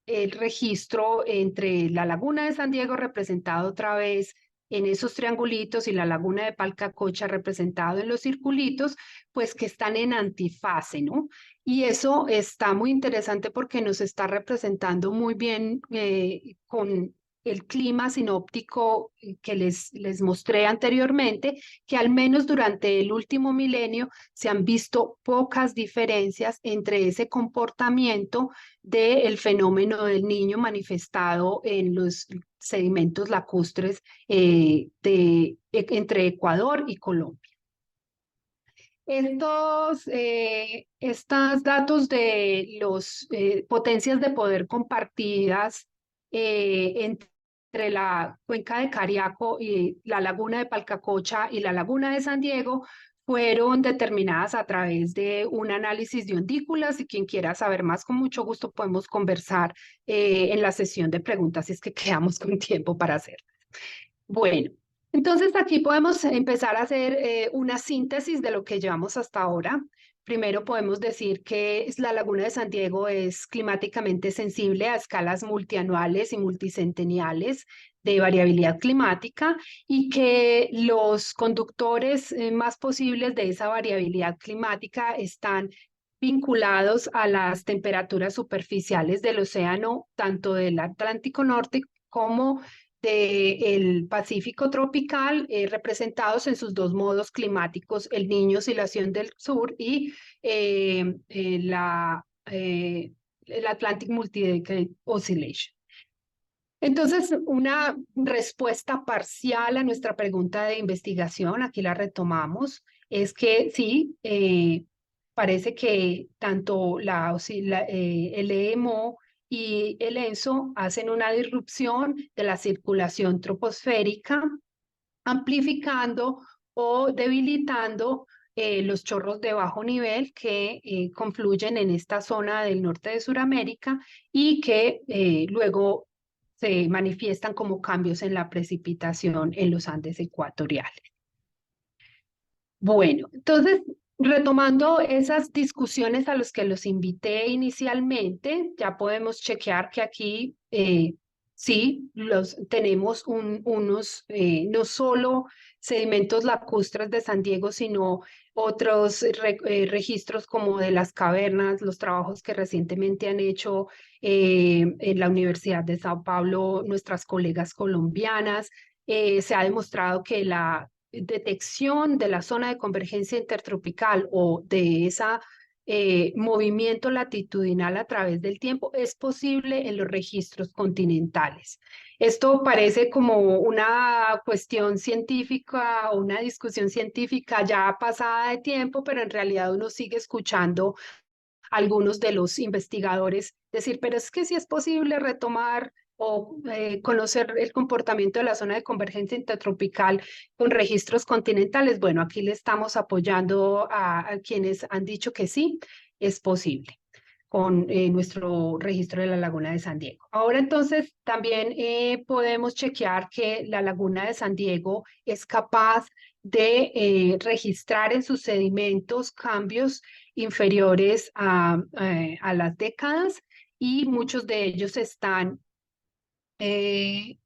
el registro entre la Laguna de San Diego, representado otra vez en esos triangulitos, y la Laguna de Palcacocha representado en los circulitos, pues que están en antifase, ¿no? Y eso está muy interesante porque nos está representando muy bien con el clima sinóptico que les mostré anteriormente, que al menos durante el último milenio se han visto pocas diferencias entre ese comportamiento del fenómeno del Niño manifestado en los sedimentos lacustres entre Ecuador y Colombia. Estos datos de las potencias de poder compartidas entre la cuenca de Cariaco y la laguna de Palcacocha y la laguna de San Diego fueron determinadas a través de un análisis de ondículas, y quien quiera saber más, con mucho gusto podemos conversar en la sesión de preguntas, si es que quedamos con tiempo para hacerlas. Bueno, entonces aquí podemos empezar a hacer una síntesis de lo que llevamos hasta ahora. Primero podemos decir que la Laguna de San Diego es climáticamente sensible a escalas multianuales y multicenteniales de variabilidad climática, y que los conductores más posibles de esa variabilidad climática están vinculados a las temperaturas superficiales del océano, tanto del Atlántico Norte como del Pacífico tropical, representados en sus dos modos climáticos, el Niño Oscilación del Sur y el Atlantic Multi-Decade Oscillation. Entonces, una respuesta parcial a nuestra pregunta de investigación, aquí la retomamos, es que sí, parece que tanto el EMO y el ENSO hacen una disrupción de la circulación troposférica, amplificando o debilitando los chorros de bajo nivel que confluyen en esta zona del norte de Sudamérica, y que luego se manifiestan como cambios en la precipitación en los Andes ecuatoriales. Bueno, entonces, retomando esas discusiones a las que los invité inicialmente, ya podemos chequear que aquí sí tenemos unos no solo sedimentos lacustres de San Diego, sino otros registros como de las cavernas, los trabajos que recientemente han hecho en la Universidad de Sao Paulo nuestras colegas colombianas. Se ha demostrado que la detección de la zona de convergencia intertropical o de ese movimiento latitudinal a través del tiempo es posible en los registros continentales. Esto parece como una cuestión científica o una discusión científica ya pasada de tiempo, pero en realidad uno sigue escuchando a algunos de los investigadores decir, pero es que sí es posible retomar o conocer el comportamiento de la zona de convergencia intertropical con registros continentales. Bueno, aquí le estamos apoyando a quienes han dicho que sí, es posible con nuestro registro de la Laguna de San Diego. Ahora entonces también podemos chequear que la Laguna de San Diego es capaz de registrar en sus sedimentos cambios inferiores a las décadas, y muchos de ellos están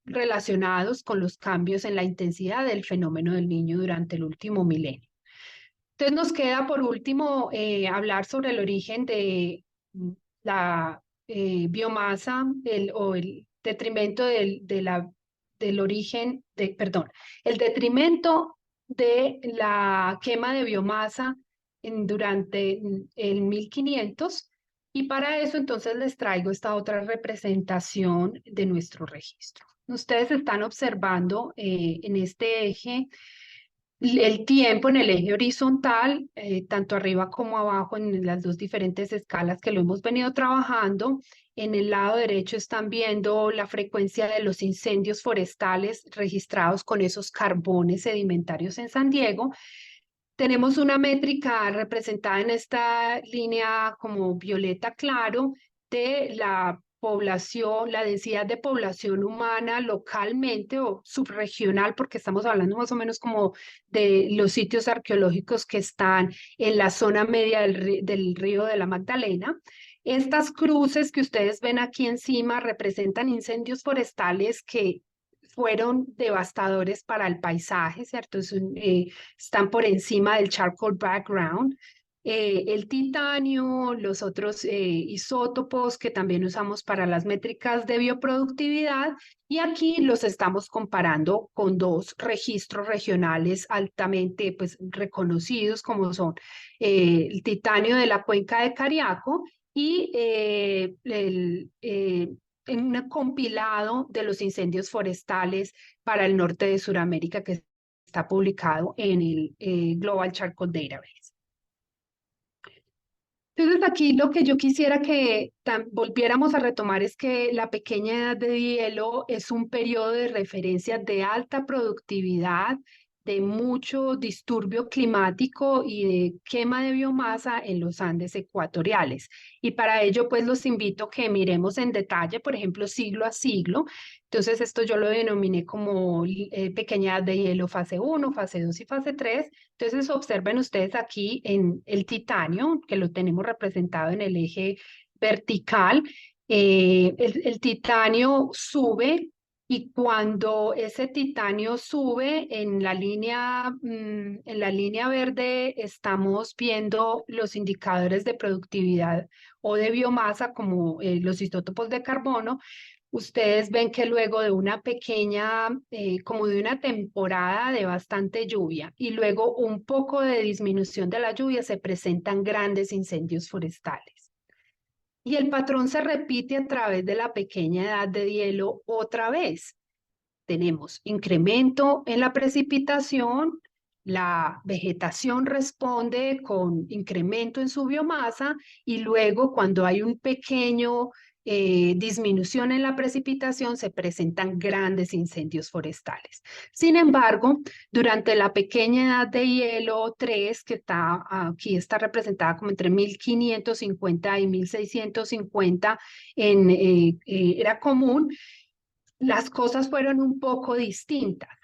relacionados con los cambios en la intensidad del fenómeno del Niño durante el último milenio. Entonces nos queda por último hablar sobre el origen de la biomasa o el detrimento el detrimento de la quema de biomasa durante el 1500. Y para eso entonces les traigo esta otra representación de nuestro registro. Ustedes están observando en este eje el tiempo en el eje horizontal, tanto arriba como abajo en las dos diferentes escalas que lo hemos venido trabajando. En el lado derecho están viendo la frecuencia de los incendios forestales registrados con esos carbones sedimentarios en San Diego. Tenemos una métrica representada en esta línea como violeta claro de la población, la densidad de población humana localmente o subregional, porque estamos hablando más o menos como de los sitios arqueológicos que están en la zona media del río de la Magdalena. Estas cruces que ustedes ven aquí encima representan incendios forestales que fueron devastadores para el paisaje, ¿cierto? Están por encima del charcoal background. El titanio, los otros isótopos que también usamos para las métricas de bioproductividad, y aquí los estamos comparando con dos registros regionales altamente pues, reconocidos como son el titanio de la cuenca de Cariaco y un compilado de los incendios forestales para el norte de Sudamérica que está publicado en el Global Charcoal Database. Entonces aquí lo que yo quisiera que volviéramos a retomar es que la pequeña edad de hielo es un periodo de referencia de alta productividad, de mucho disturbio climático y de quema de biomasa en los Andes ecuatoriales. Y para ello, pues los invito a que miremos en detalle, por ejemplo, siglo a siglo. Entonces esto yo lo denominé como pequeña edad de hielo fase 1, fase 2 y fase 3. Entonces observen ustedes aquí en el titanio, que lo tenemos representado en el eje vertical. El titanio sube y cuando ese titanio sube en la línea verde estamos viendo los indicadores de productividad o de biomasa como los isótopos de carbono. Ustedes ven que luego de una pequeña, como de una temporada de bastante lluvia y luego un poco de disminución de la lluvia, se presentan grandes incendios forestales. Y el patrón se repite a través de la pequeña edad de hielo otra vez. Tenemos incremento en la precipitación, la vegetación responde con incremento en su biomasa y luego cuando hay un pequeño disminución en la precipitación se presentan grandes incendios forestales. Sin embargo, durante la pequeña edad de hielo 3, que aquí está representada como entre 1550 y 1650, era común, las cosas fueron un poco distintas.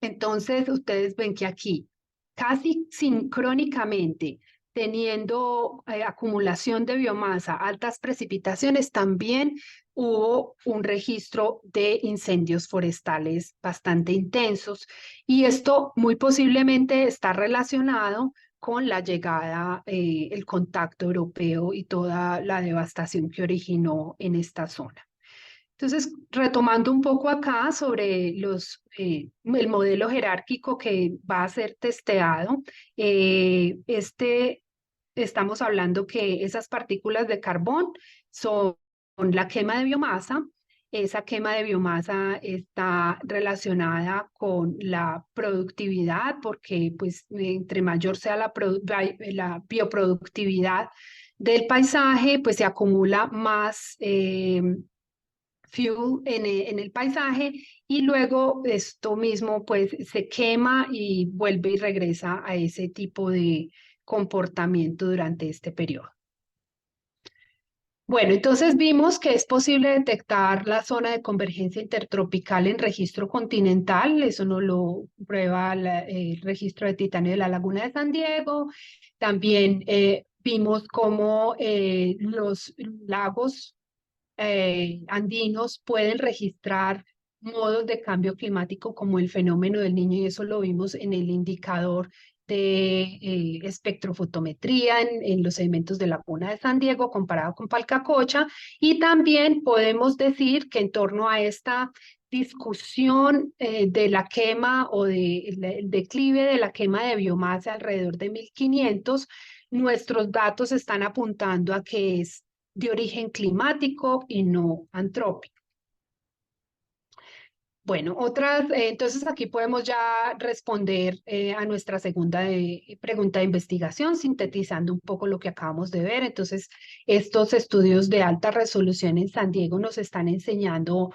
Entonces, ustedes ven que aquí, casi sincrónicamente, teniendo acumulación de biomasa, altas precipitaciones, también hubo un registro de incendios forestales bastante intensos. Y esto muy posiblemente está relacionado con la llegada, el contacto europeo y toda la devastación que originó en esta zona. Entonces, retomando un poco acá sobre el modelo jerárquico que va a ser testeado, estamos hablando que esas partículas de carbón son la quema de biomasa. Esa quema de biomasa está relacionada con la productividad, porque pues, entre mayor sea la bioproductividad del paisaje, pues se acumula más fuel en el paisaje y luego esto mismo pues se quema y vuelve y regresa a ese tipo de comportamiento durante este periodo. Bueno, entonces vimos que es posible detectar la zona de convergencia intertropical en registro continental, eso nos lo prueba el registro de titanio de la Laguna de San Diego. También vimos cómo los lagos andinos pueden registrar modos de cambio climático como el fenómeno del Niño, y eso lo vimos en el indicador de espectrofotometría en los sedimentos de la Laguna de San Diego comparado con Palcacocha. Y también podemos decir que en torno a esta discusión de la quema o el declive de la quema de biomasa alrededor de 1500, nuestros datos están apuntando a que es de origen climático y no antrópico. Bueno, entonces aquí podemos ya responder a nuestra segunda pregunta de investigación, sintetizando un poco lo que acabamos de ver. Entonces, estos estudios de alta resolución en San Diego nos están enseñando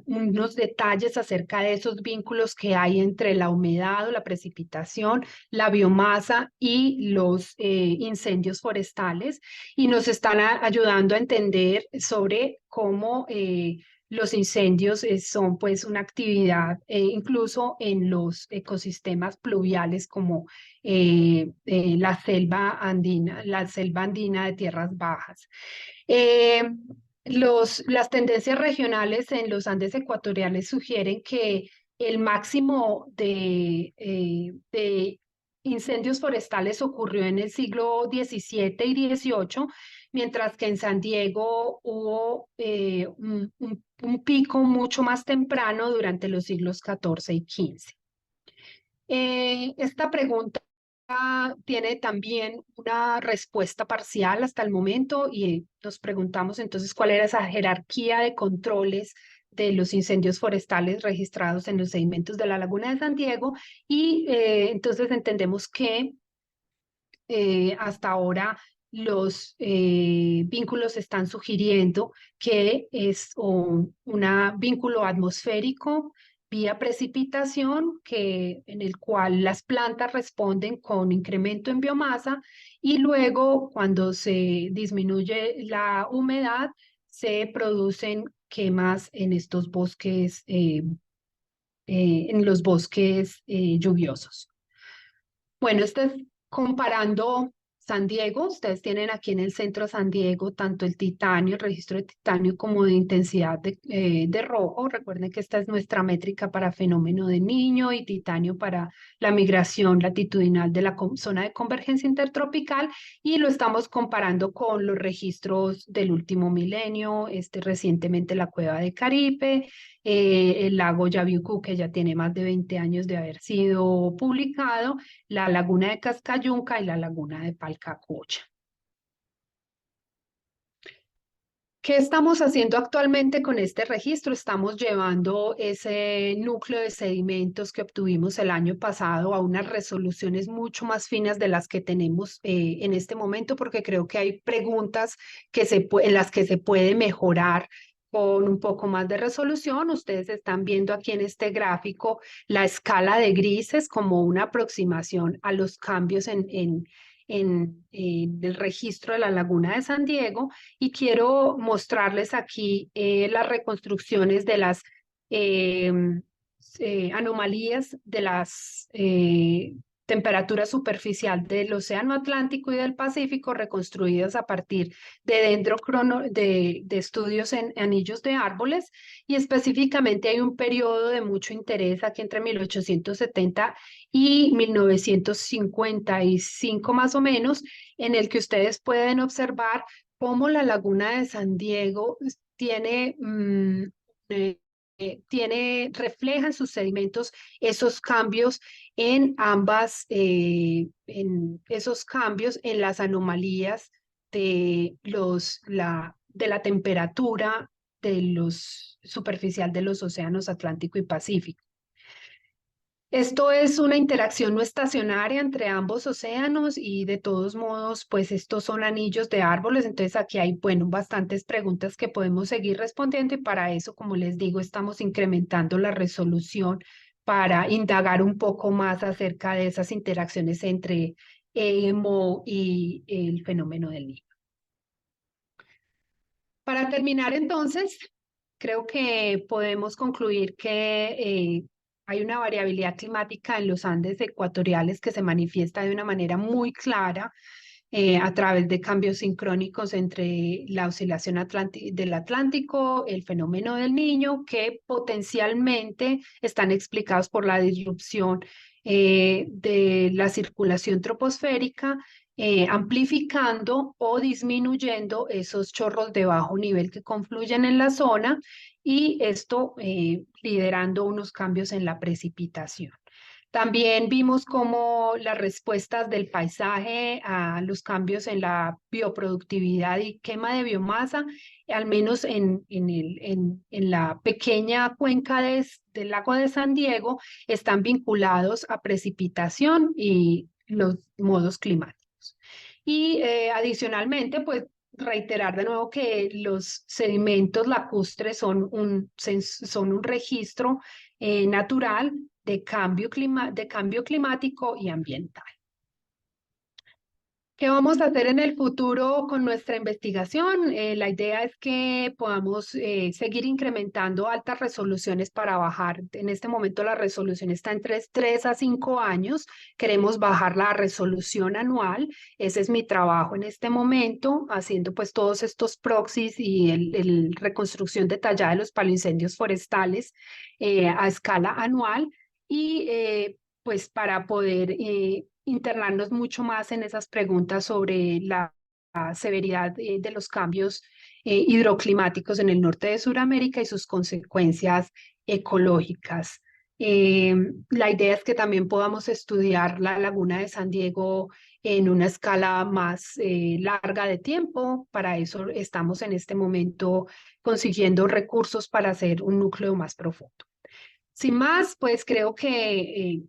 unos detalles acerca de esos vínculos que hay entre la humedad o la precipitación, la biomasa y los incendios forestales, y nos están ayudando a entender sobre cómo los incendios son pues una actividad incluso en los ecosistemas pluviales como la selva andina de tierras bajas. Las tendencias regionales en los Andes ecuatoriales sugieren que el máximo de incendios forestales ocurrió en el siglo XVII y XVIII, mientras que en San Diego hubo un pico mucho más temprano durante los siglos XIV y XV. Esta pregunta tiene también una respuesta parcial hasta el momento y nos preguntamos entonces cuál era esa jerarquía de controles de los incendios forestales registrados en los sedimentos de la Laguna de San Diego, y entonces entendemos que hasta ahora los vínculos están sugiriendo que es un vínculo atmosférico vía precipitación, en el cual las plantas responden con incremento en biomasa, y luego cuando se disminuye la humedad se producen quemas en estos bosques, en los bosques lluviosos. Bueno, esto es comparando San Diego. Ustedes tienen aquí en el centro de San Diego tanto el titanio, el registro de titanio, como de intensidad de rojo. Recuerden que esta es nuestra métrica para fenómeno de Niño, y titanio para la migración latitudinal de la zona de convergencia intertropical, y lo estamos comparando con los registros del último milenio, recientemente la cueva de Caripe, el lago Yaviucú, que ya tiene más de 20 años de haber sido publicado, la laguna de Cascayunca y la laguna de Palcacocha. ¿Qué estamos haciendo actualmente con este registro? Estamos llevando ese núcleo de sedimentos que obtuvimos el año pasado a unas resoluciones mucho más finas de las que tenemos en este momento, porque creo que hay preguntas en las que se puede mejorar con un poco más de resolución. Ustedes están viendo aquí en este gráfico la escala de grises como una aproximación a los cambios en el registro de la Laguna de San Diego, y quiero mostrarles aquí las reconstrucciones de las anomalías de las temperatura superficial del Océano Atlántico y del Pacífico, reconstruidas a partir de estudios en anillos de árboles, y específicamente hay un periodo de mucho interés aquí entre 1870 y 1955 más o menos, en el que ustedes pueden observar cómo la Laguna de San Diego refleja en sus sedimentos esos cambios en esos cambios en las anomalías de la temperatura superficial de los océanos Atlántico y Pacífico. Esto es una interacción no estacionaria entre ambos océanos, y de todos modos, pues estos son anillos de árboles. Entonces aquí hay, bueno, bastantes preguntas que podemos seguir respondiendo, y para eso, como les digo, estamos incrementando la resolución para indagar un poco más acerca de esas interacciones entre EMO y el fenómeno del Niño. Para terminar, entonces, creo que podemos concluir que hay una variabilidad climática en los Andes ecuatoriales que se manifiesta de una manera muy clara a través de cambios sincrónicos entre la oscilación del Atlántico, el fenómeno del Niño, que potencialmente están explicados por la disrupción de la circulación troposférica amplificando o disminuyendo esos chorros de bajo nivel que confluyen en la zona y esto liderando unos cambios en la precipitación. También vimos cómo las respuestas del paisaje a los cambios en la bioproductividad y quema de biomasa, al menos en la pequeña cuenca del lago de San Diego, están vinculados a precipitación y los modos climáticos. Y adicionalmente, pues reiterar de nuevo que los sedimentos lacustres son un registro natural de cambio climático y ambiental. ¿Qué vamos a hacer en el futuro con nuestra investigación? La idea es que podamos seguir incrementando altas resoluciones para bajar. En este momento la resolución está entre 3 a 5 años. Queremos bajar la resolución anual. Ese es mi trabajo en este momento, haciendo pues todos estos proxies y el reconstrucción detallada de los paloincendios forestales a escala anual. Y pues para poder internarnos mucho más en esas preguntas sobre la severidad de los cambios hidroclimáticos en el norte de Sudamérica y sus consecuencias ecológicas. La idea es que también podamos estudiar la laguna de San Diego en una escala más larga de tiempo. Para eso estamos en este momento consiguiendo recursos para hacer un núcleo más profundo. Sin más, pues creo que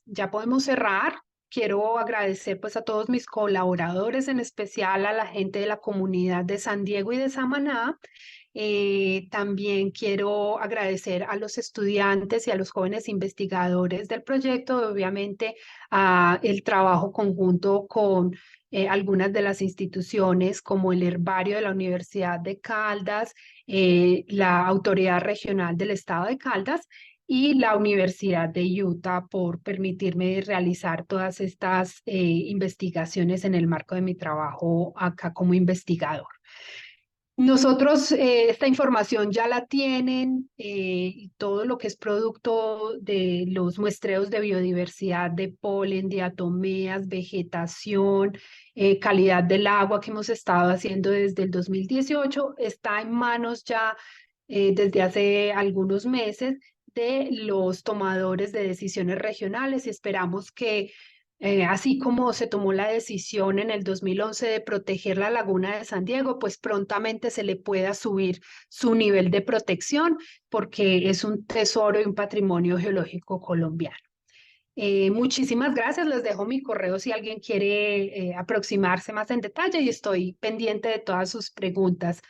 ya podemos cerrar. Quiero agradecer pues a todos mis colaboradores, en especial a la gente de la comunidad de San Diego y de Samaná. También quiero agradecer a los estudiantes y a los jóvenes investigadores del proyecto, obviamente a el trabajo conjunto con algunas de las instituciones como el Herbario de la Universidad de Caldas, la Autoridad Regional del Estado de Caldas y la Universidad de Utah por permitirme realizar todas estas investigaciones en el marco de mi trabajo acá como investigador. Nosotros esta información ya la tienen, todo lo que es producto de los muestreos de biodiversidad, de polen, diatomeas, vegetación, calidad del agua que hemos estado haciendo desde el 2018, está en manos ya desde hace algunos meses de los tomadores de decisiones regionales y esperamos que así como se tomó la decisión en el 2011 de proteger la laguna de San Diego, pues prontamente se le pueda subir su nivel de protección porque es un tesoro y un patrimonio geológico colombiano. Muchísimas gracias, les dejo mi correo si alguien quiere aproximarse más en detalle y estoy pendiente de todas sus preguntas.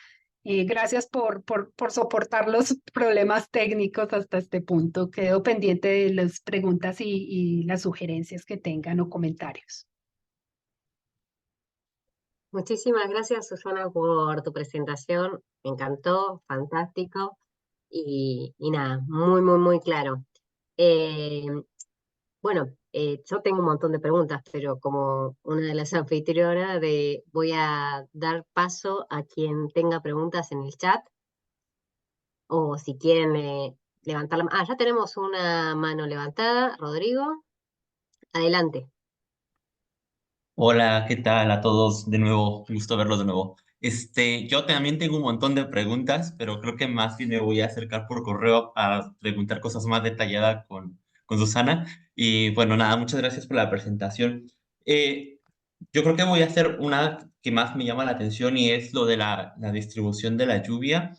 Gracias por soportar los problemas técnicos hasta este punto. Quedo pendiente de las preguntas y las sugerencias que tengan o comentarios. Muchísimas gracias, Susana, por tu presentación. Me encantó, fantástico. Y nada, muy, muy, muy claro. Bueno, yo tengo un montón de preguntas, pero como una de las anfitrionas, voy a dar paso a quien tenga preguntas en el chat o si quieren levantar la mano. Ah, ya tenemos una mano levantada. Rodrigo, adelante. Hola, ¿qué tal a todos? De nuevo, gusto verlos de nuevo. Yo también tengo un montón de preguntas, pero creo que más bien me voy a acercar por correo a preguntar cosas más detalladas con Susana. Y bueno, nada, muchas gracias por la presentación. Eh, yo creo que voy a hacer una que más me llama la atención y es lo de la distribución de la lluvia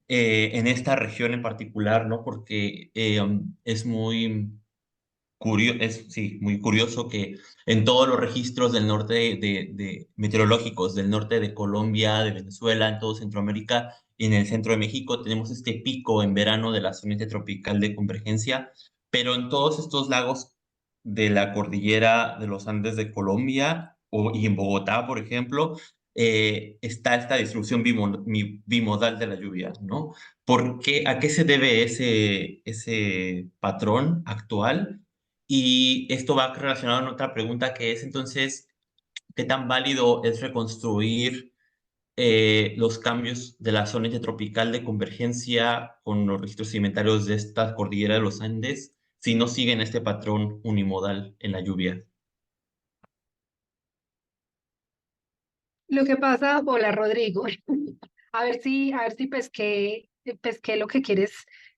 en esta región en particular, ¿no? Porque es sí, muy curioso que en todos los registros del norte de meteorológicos del norte de Colombia, de Venezuela, en todo Centroamérica y en el centro de México tenemos este pico en verano de la zona tropical de convergencia, pero en todos estos lagos de la cordillera de los Andes de Colombia y en Bogotá, por ejemplo, está esta distribución bimodal de la lluvia, ¿no? ¿A qué se debe ese patrón actual? Y esto va relacionado a otra pregunta que es entonces, ¿qué tan válido es reconstruir los cambios de la zona intertropical de convergencia con los registros sedimentarios de esta cordillera de los Andes si no siguen este patrón unimodal en la lluvia? Lo que pasa, hola Rodrigo, a ver si pesqué lo que quieres,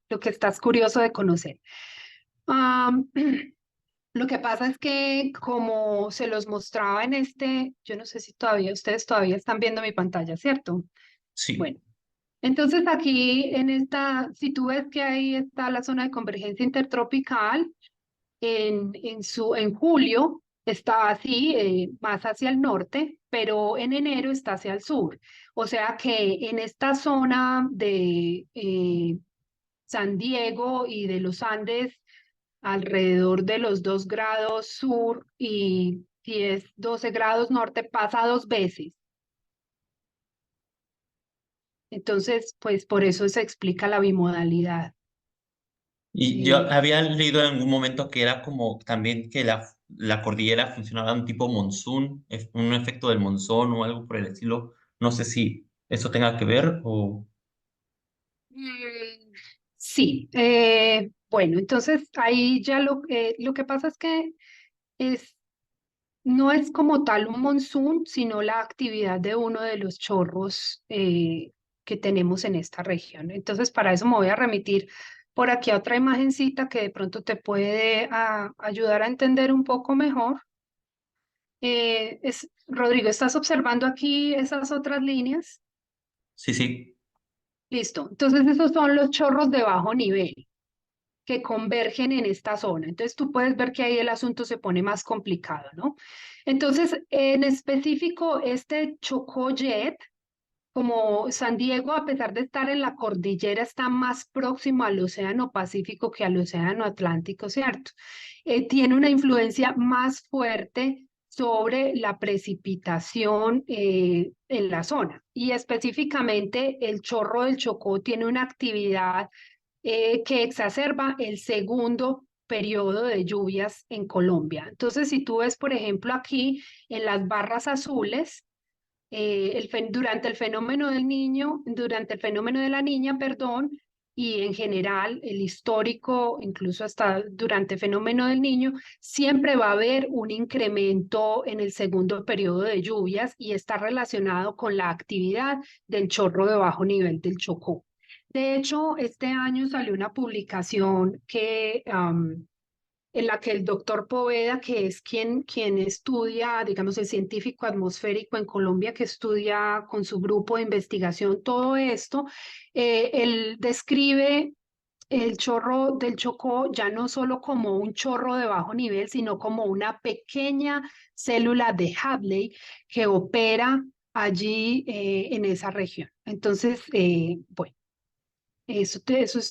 lo que estás curioso de conocer. Am, lo que pasa es que como se los mostraba en yo no sé si ustedes todavía están viendo mi pantalla, ¿cierto? Sí, Bueno, entonces aquí si tú ves que ahí está la zona de convergencia intertropical, en julio está así, más hacia el norte, pero en enero está hacia el sur. O sea que en esta zona de San Diego y de los Andes, alrededor de los 2 grados sur y 10, 12 grados norte, pasa 2 veces. Entonces, pues por eso se explica la bimodalidad. y yo Eh, había leído en algún momento que era como también que la cordillera funcionaba un tipo monzón, un efecto del monzón o algo por el estilo. No sé si eso tenga que ver o... sí, bueno, entonces ahí ya lo que pasa es que es, no es como tal un monzón, sino la actividad de uno de los chorros que tenemos en esta región. Entonces, para eso me voy a remitir por aquí a otra imagencita que de pronto te puede ayudar a entender un poco mejor. Rodrigo, ¿estás observando aquí esas otras líneas? Sí, sí. Listo. Entonces, esos son los chorros de bajo nivel que convergen en esta zona. Entonces tú puedes ver que ahí el asunto se pone más complicado, ¿no? Entonces, en específico, este Chocó Jet, como San Diego, a pesar de estar en la cordillera, está más próximo al Océano Pacífico que al Océano Atlántico, ¿cierto? Tiene una influencia más fuerte sobre la precipitación en la zona. Y específicamente el chorro del Chocó tiene una actividad que exacerba el segundo periodo de lluvias en Colombia. Entonces, si tú ves, por ejemplo, aquí en las barras azules, durante el fenómeno del niño, durante el fenómeno de la niña, perdón, y en general el histórico, incluso hasta durante el fenómeno del niño, siempre va a haber un incremento en el segundo periodo de lluvias y está relacionado con la actividad del chorro de bajo nivel del Chocó. De hecho, este año salió una publicación en la que el doctor Poveda, que es quien estudia, digamos, el científico atmosférico en Colombia, que estudia con su grupo de investigación todo esto, él describe el chorro del Chocó ya no solo como un chorro de bajo nivel, sino como una pequeña célula de Hadley que opera allí en esa región. Entonces, bueno.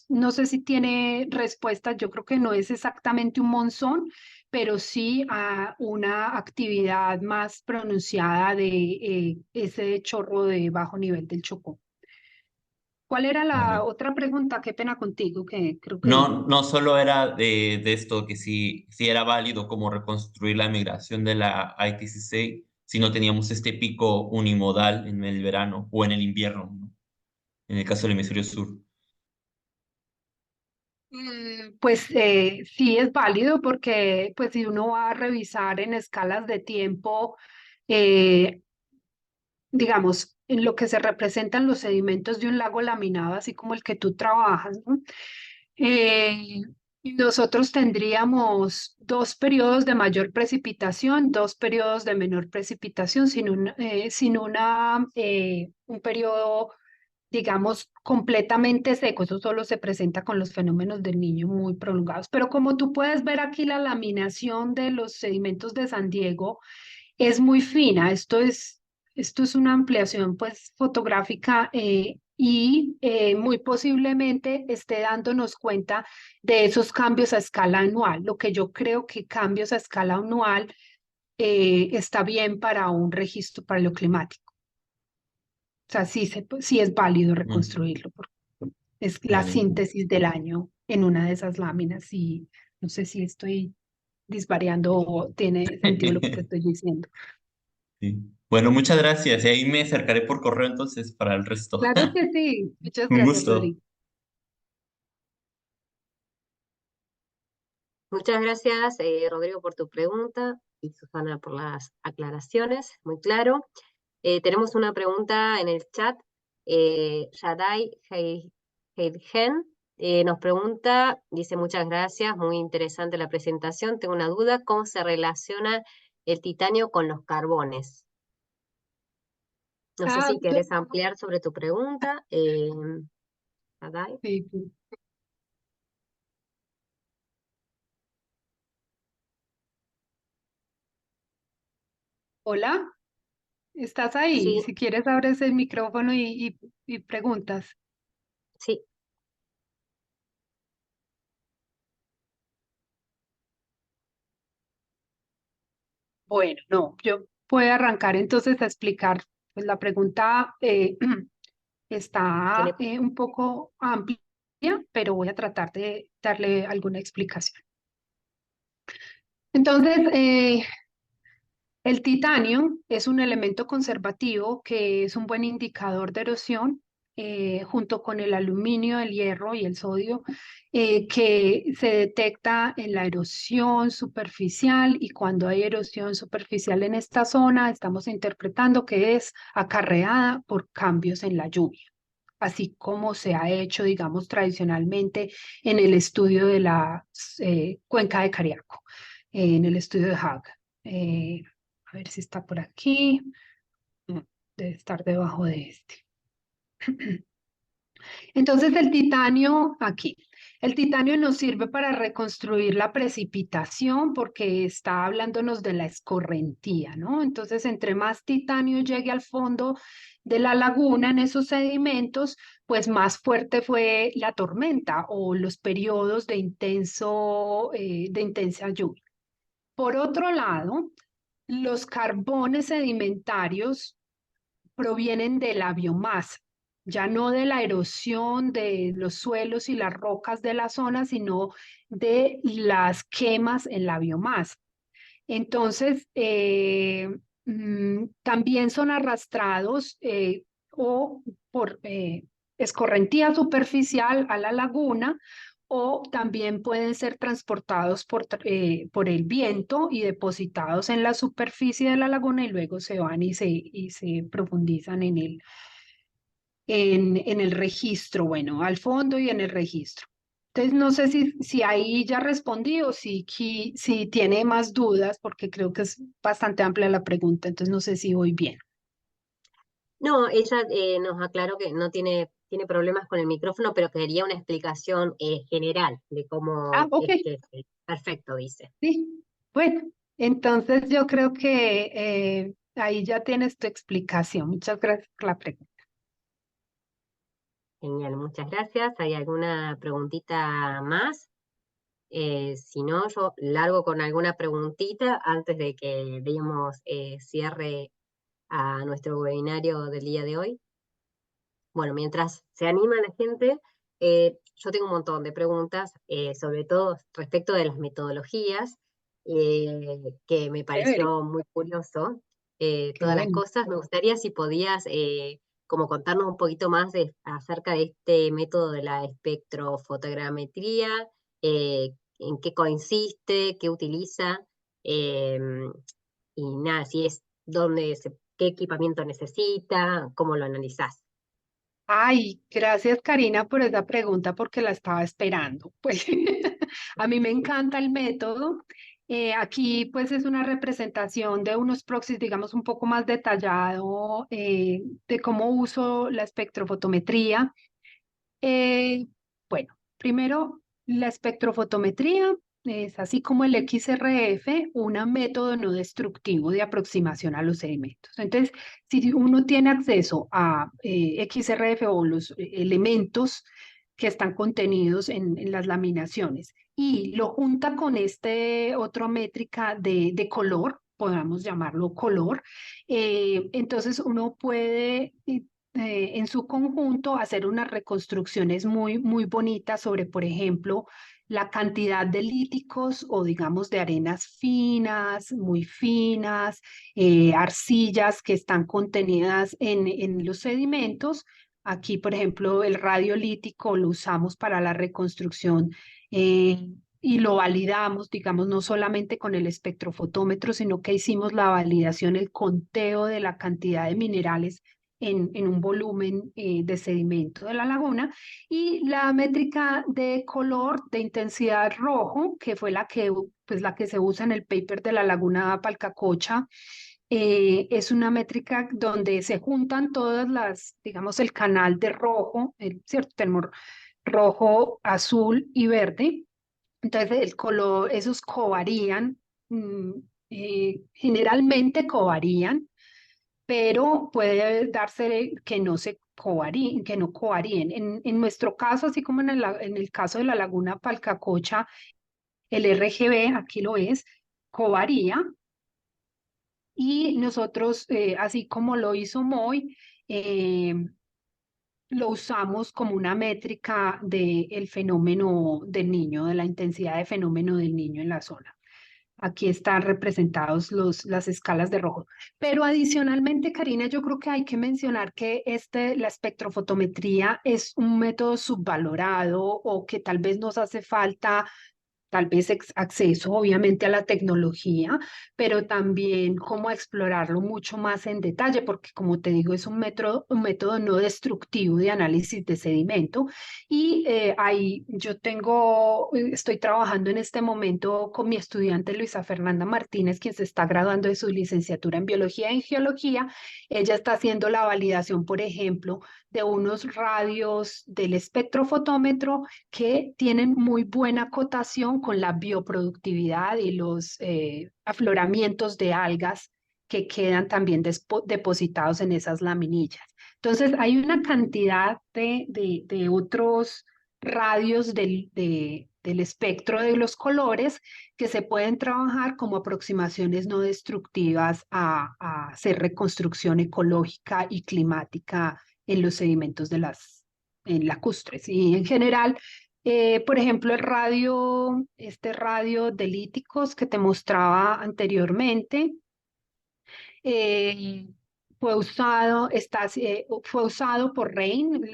No sé si tiene respuesta, yo creo que no es exactamente un monzón, pero sí a una actividad más pronunciada de ese chorro de bajo nivel del Chocó. ¿Cuál era la Vale. otra pregunta? Qué pena contigo, que creo que... No, no solo era de esto, que si era válido como reconstruir la migración de la ITCC, si no teníamos este pico unimodal en el verano o en el invierno, ¿no? En el caso del hemisferio sur. Pues sí es válido porque pues si uno va a revisar en escalas de tiempo, eh, digamos, en lo que se representan los sedimentos de un lago laminado, así como el que tú trabajas, ¿no? Eh, Nosotros tendríamos 2 periodos de mayor precipitación, 2 periodos de menor precipitación, un periodo, digamos, completamente seco. Eso solo se presenta con los fenómenos del niño muy prolongados. Pero como tú puedes ver aquí, la laminación de los sedimentos de San Diego es muy fina. Esto es una ampliación pues fotográfica y muy posiblemente esté dándonos cuenta de esos cambios a escala anual. Lo que yo creo que cambios a escala anual está bien para un registro paleoclimático. O sea, sí es válido Mm, reconstruirlo, porque es la vale. síntesis del año en una de esas láminas y no sé si estoy disvariando o tiene sentido lo que te estoy diciendo. Sí. Bueno, muchas gracias. Y ahí me acercaré por correo entonces para el resto. Claro que sí. Muchas Un gracias, gusto. Rodrigo. Muchas gracias, Rodrigo, por tu pregunta y Susana por las aclaraciones, muy claro. Tenemos una pregunta en el chat. Yadai Heidgen nos pregunta, dice muchas gracias, muy interesante la presentación. Tengo una duda, ¿cómo se relaciona el titanio con los carbones? No sé si querés ampliar sobre tu pregunta, Yadai. Sí. Hola, ¿estás ahí? Sí, Si quieres, abres el micrófono y preguntas. sí. Bueno, no, yo puedo arrancar entonces a explicar. Pues la pregunta está Tiene un poco amplia, pero voy a tratar de darle alguna explicación. Entonces, el titanio es un elemento conservativo que es un buen indicador de erosión, junto con el aluminio, el hierro y el sodio, que se detecta en la erosión superficial, y cuando hay erosión superficial en esta zona, estamos interpretando que es acarreada por cambios en la lluvia, así como se ha hecho, digamos, tradicionalmente en el estudio de la cuenca de Cariaco, en el estudio de Haag. A ver si está por aquí. Debe estar debajo de este. Entonces el titanio aquí. El titanio nos sirve para reconstruir la precipitación porque está hablándonos de la escorrentía, ¿no? Entonces, entre más titanio llegue al fondo de la laguna en esos sedimentos, pues más fuerte fue la tormenta o los periodos de intensa lluvia. Por otro lado, los carbones sedimentarios provienen de la biomasa, ya no de la erosión de los suelos y las rocas de la zona, sino de las quemas en la biomasa. Entonces, también son arrastrados o por escorrentía superficial a la laguna, o también pueden ser transportados por el viento y depositados en la superficie de la laguna, y luego se van y se profundizan en el registro, bueno, al fondo y en el registro. Entonces, no sé si ahí ya respondí o si tiene más dudas, porque creo que es bastante amplia la pregunta, entonces no sé si voy bien. No, ella nos aclaró que no tiene problemas con el micrófono, pero quería una explicación general de Ah, cómo ok, es que es perfecto, dice. sí. Bueno, entonces yo creo que ahí ya tienes tu explicación. Muchas gracias por la pregunta. Genial, muchas gracias. ¿Hay alguna preguntita más? Si no, yo largo con alguna preguntita antes de que demos cierre a nuestro webinario del día de hoy. Bueno, mientras se anima la gente, yo tengo un montón de preguntas, sobre todo respecto de las metodologías, que me Chévere, pareció muy curioso, qué todas las bueno. cosas. Me gustaría si podías como contarnos un poquito más acerca de este método de la espectrofotogrametría, en qué consiste, qué utiliza, y nada, si es qué equipamiento necesita, cómo lo analizás. Ay, gracias Karina por esa pregunta porque la estaba esperando. Pues a mí me encanta el método. Aquí pues es una representación de unos proxies, digamos, un poco más detallado de cómo uso la espectrofotometría. Bueno, primero, la espectrofotometría es, así como el XRF, un método no destructivo de aproximación a los sedimentos. Entonces, si uno tiene acceso a XRF o los elementos que están contenidos en las laminaciones y lo junta con este otra métrica de color, podamos llamarlo color, entonces uno puede en su conjunto hacer unas reconstrucciones muy, muy bonitas sobre, por ejemplo, la cantidad de líticos o digamos de arenas finas, muy finas, arcillas que están contenidas en los sedimentos. Aquí, por ejemplo, el radiolítico lo usamos para la reconstrucción y lo validamos, digamos, no solamente con el espectrofotómetro, sino que hicimos la validación, el conteo de la cantidad de minerales en un volumen de sedimento de la laguna, y la métrica de color de intensidad rojo, que fue pues, la que se usa en el paper de la laguna Palcacocha. Es una métrica donde se juntan todas digamos, el canal de rojo, ¿cierto? Tenemos rojo, azul y verde. Entonces, el color, esos covarían, mm, generalmente covarían, pero puede darse que no se covaríen, que no covaríen. En nuestro caso, así como en el caso de la laguna Palcacocha, el RGB, aquí lo es, covaría, y nosotros, así como lo hizo Moy, lo usamos como una métrica del fenómeno del niño, de la intensidad de fenómeno del niño en la zona. Aquí están representados las escalas de rojo. Pero adicionalmente, Karina, yo creo que hay que mencionar que la espectrofotometría es un método subvalorado, o que tal vez nos hace falta tal vez acceso obviamente a la tecnología, pero también cómo explorarlo mucho más en detalle, porque como te digo, es un método no destructivo de análisis de sedimento. Y estoy trabajando en este momento con mi estudiante Luisa Fernanda Martínez, quien se está graduando de su licenciatura en biología y en geología. Ella está haciendo la validación, por ejemplo, de unos radios del espectrofotómetro que tienen muy buena cotación con la bioproductividad y los afloramientos de algas que quedan también depositados en esas laminillas. Entonces, hay una cantidad de otros radios del espectro de los colores que se pueden trabajar como aproximaciones no destructivas a hacer reconstrucción ecológica y climática en los sedimentos en lacustres. Y en general, por ejemplo, este radio de líticos que te mostraba anteriormente, eh, fue usado por Rain.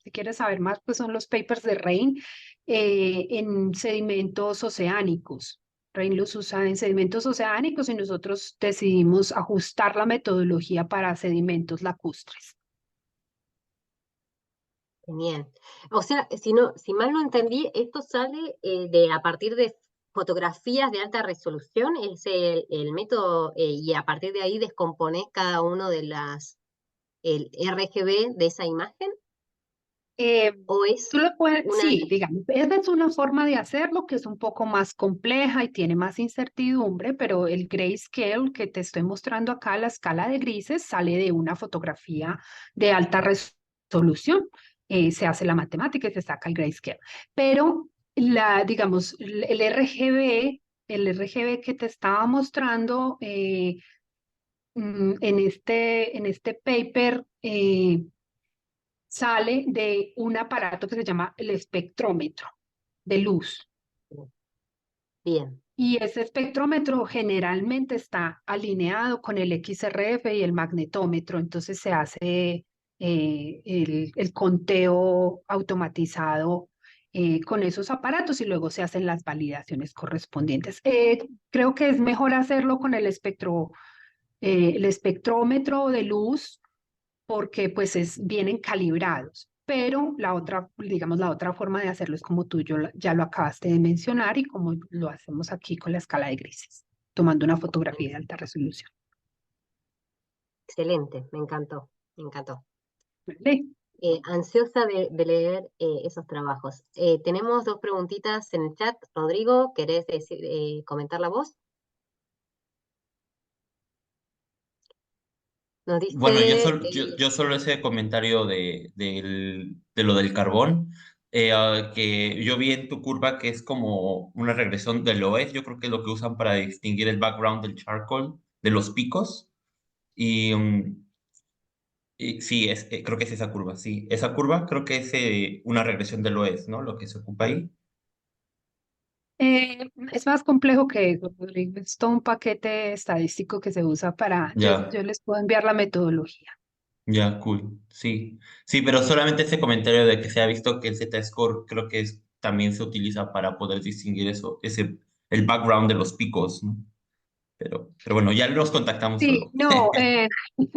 Si quieres saber más, pues son los papers de Rain en sedimentos oceánicos. Rain los usa en sedimentos oceánicos, y nosotros decidimos ajustar la metodología para sedimentos lacustres. Bien. O sea, si mal no entendí, esto sale a partir de fotografías de alta resolución, es el método, y a partir de ahí descomponés cada uno de el RGB de esa imagen, o es Tú lo puedes, una... sí, digamos, esa es una forma de hacerlo que es un poco más compleja y tiene más incertidumbre, pero el grayscale que te estoy mostrando acá, la escala de grises, sale de una fotografía de alta resolución. Se hace la matemática y se saca el grayscale. Pero digamos, el RGB que te estaba mostrando en este paper, sale de un aparato que se llama el espectrómetro de luz. Bien, Y ese espectrómetro generalmente está alineado con el XRF y el magnetómetro. Entonces se hace el conteo automatizado con esos aparatos, y luego se hacen las validaciones correspondientes. Creo que es mejor hacerlo con el espectrómetro de luz, porque pues vienen calibrados. Pero digamos, la otra forma de hacerlo es como tú ya lo acabaste de mencionar, y como lo hacemos aquí con la escala de grises, tomando una fotografía de alta resolución. excelente, me encantó, me encantó. ¿Vale? Ansiosa de leer esos trabajos. Tenemos dos preguntitas en el chat. Rodrigo, ¿querés comentar la voz? Nos dice... Bueno, yo solo ese comentario de lo del carbón, que yo vi en tu curva que es como una regresión del OES. Yo creo que es lo que usan para distinguir el background del charcoal de los picos. Y, y sí, creo que es esa curva, sí. Esa curva creo que es una regresión del OES, ¿no? Lo que se ocupa ahí. Es más complejo que eso, Rodrigo. Es todo un paquete estadístico que se usa Ya. yo les puedo enviar la metodología. Ya, cool. Sí, sí, pero solamente ese comentario de que se ha visto que el Z-score creo que es también se utiliza para poder distinguir el background de los picos, ¿no? Pero bueno, ya los contactamos Sí, luego. no,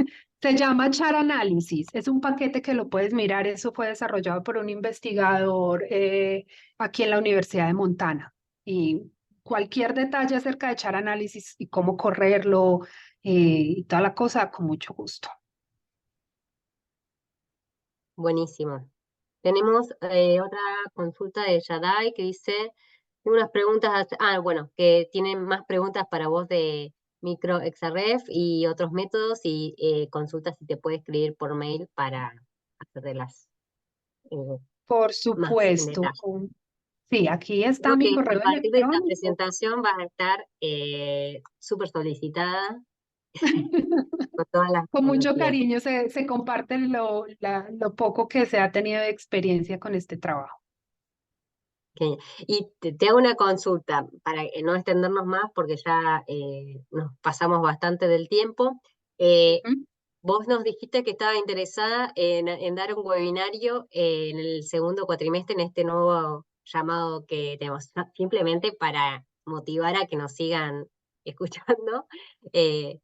se llama Char Analysis. Es un paquete que lo puedes mirar. Eso fue desarrollado por un investigador aquí en la Universidad de Montana. Y cualquier detalle acerca de Char Analysis y cómo correrlo y toda la cosa, con mucho gusto. Buenísimo. Tenemos otra consulta de Yadai que dice, tengo unas preguntas, bueno, que tienen más preguntas para vos de microXRF y otros métodos y consultas si te puede escribir por mail para hacértelas Por más en supuesto. detalle. Sí, aquí está Creo mi que correo a partir de esta electrónico. presentación vas a estar súper solicitada con todas las Con mucho tecnologías. cariño se comparte lo poco que se ha tenido de experiencia con este trabajo. Ok. Y te hago una consulta para no extendernos más porque ya nos pasamos bastante del tiempo. ¿Mm? Vos nos dijiste que estaba interesada en dar un webinario en el segundo cuatrimestre en este nuevo llamado que tenemos, simplemente para motivar a que nos sigan escuchando. Eh,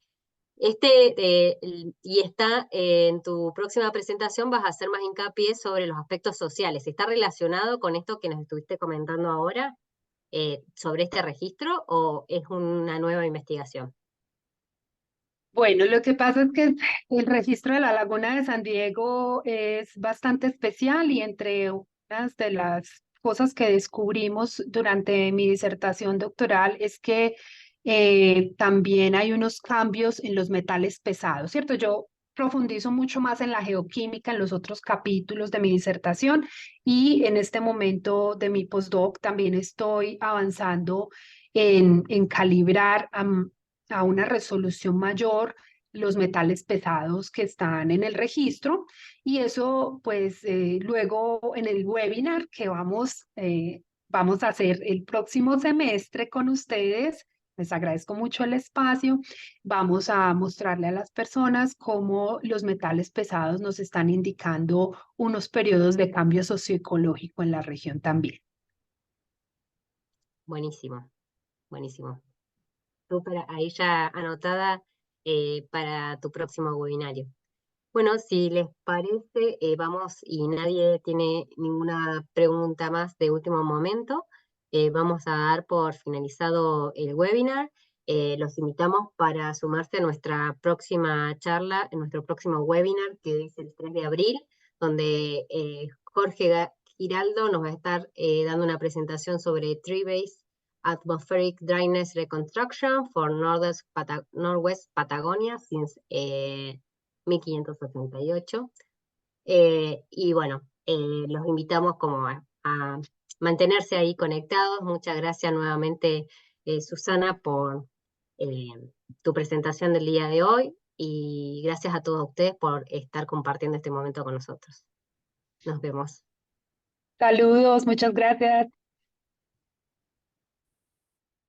y está en tu próxima presentación, vas a hacer más hincapié sobre los aspectos sociales. ¿Está relacionado con esto que nos estuviste comentando ahora, sobre este registro, o es una nueva investigación? Bueno, lo que pasa es que el registro de la Laguna de San Diego es bastante especial y entre unas de las cosas que descubrimos durante mi disertación doctoral es que también hay unos cambios en los metales pesados, ¿cierto? Yo profundizo mucho más en la geoquímica en los otros capítulos de mi disertación y en este momento de mi postdoc también estoy avanzando en calibrar a una resolución mayor los metales pesados que están en el registro y eso pues luego en el webinar que vamos a hacer el próximo semestre con ustedes. Les agradezco mucho el espacio. Vamos a mostrarle a las personas cómo los metales pesados nos están indicando unos periodos de cambio socioecológico en la región también. Buenísimo, buenísimo. Súper, ahí ya anotada para tu próximo webinario. Bueno, si les parece, vamos, y nadie tiene ninguna pregunta más de último momento, vamos a dar por finalizado el webinar. Los invitamos para sumarse a nuestra próxima charla, en nuestro próximo webinar, que es el 3 de abril, donde Jorge Giraldo nos va a estar dando una presentación sobre Tree-Based Atmospheric Dryness Reconstruction for Northwest Patagonia since 1588. Y bueno, los invitamos como a mantenerse ahí conectados. Muchas gracias nuevamente, Susana, por tu presentación del día de hoy y gracias a todos ustedes por estar compartiendo este momento con nosotros. Nos vemos. Saludos, muchas gracias.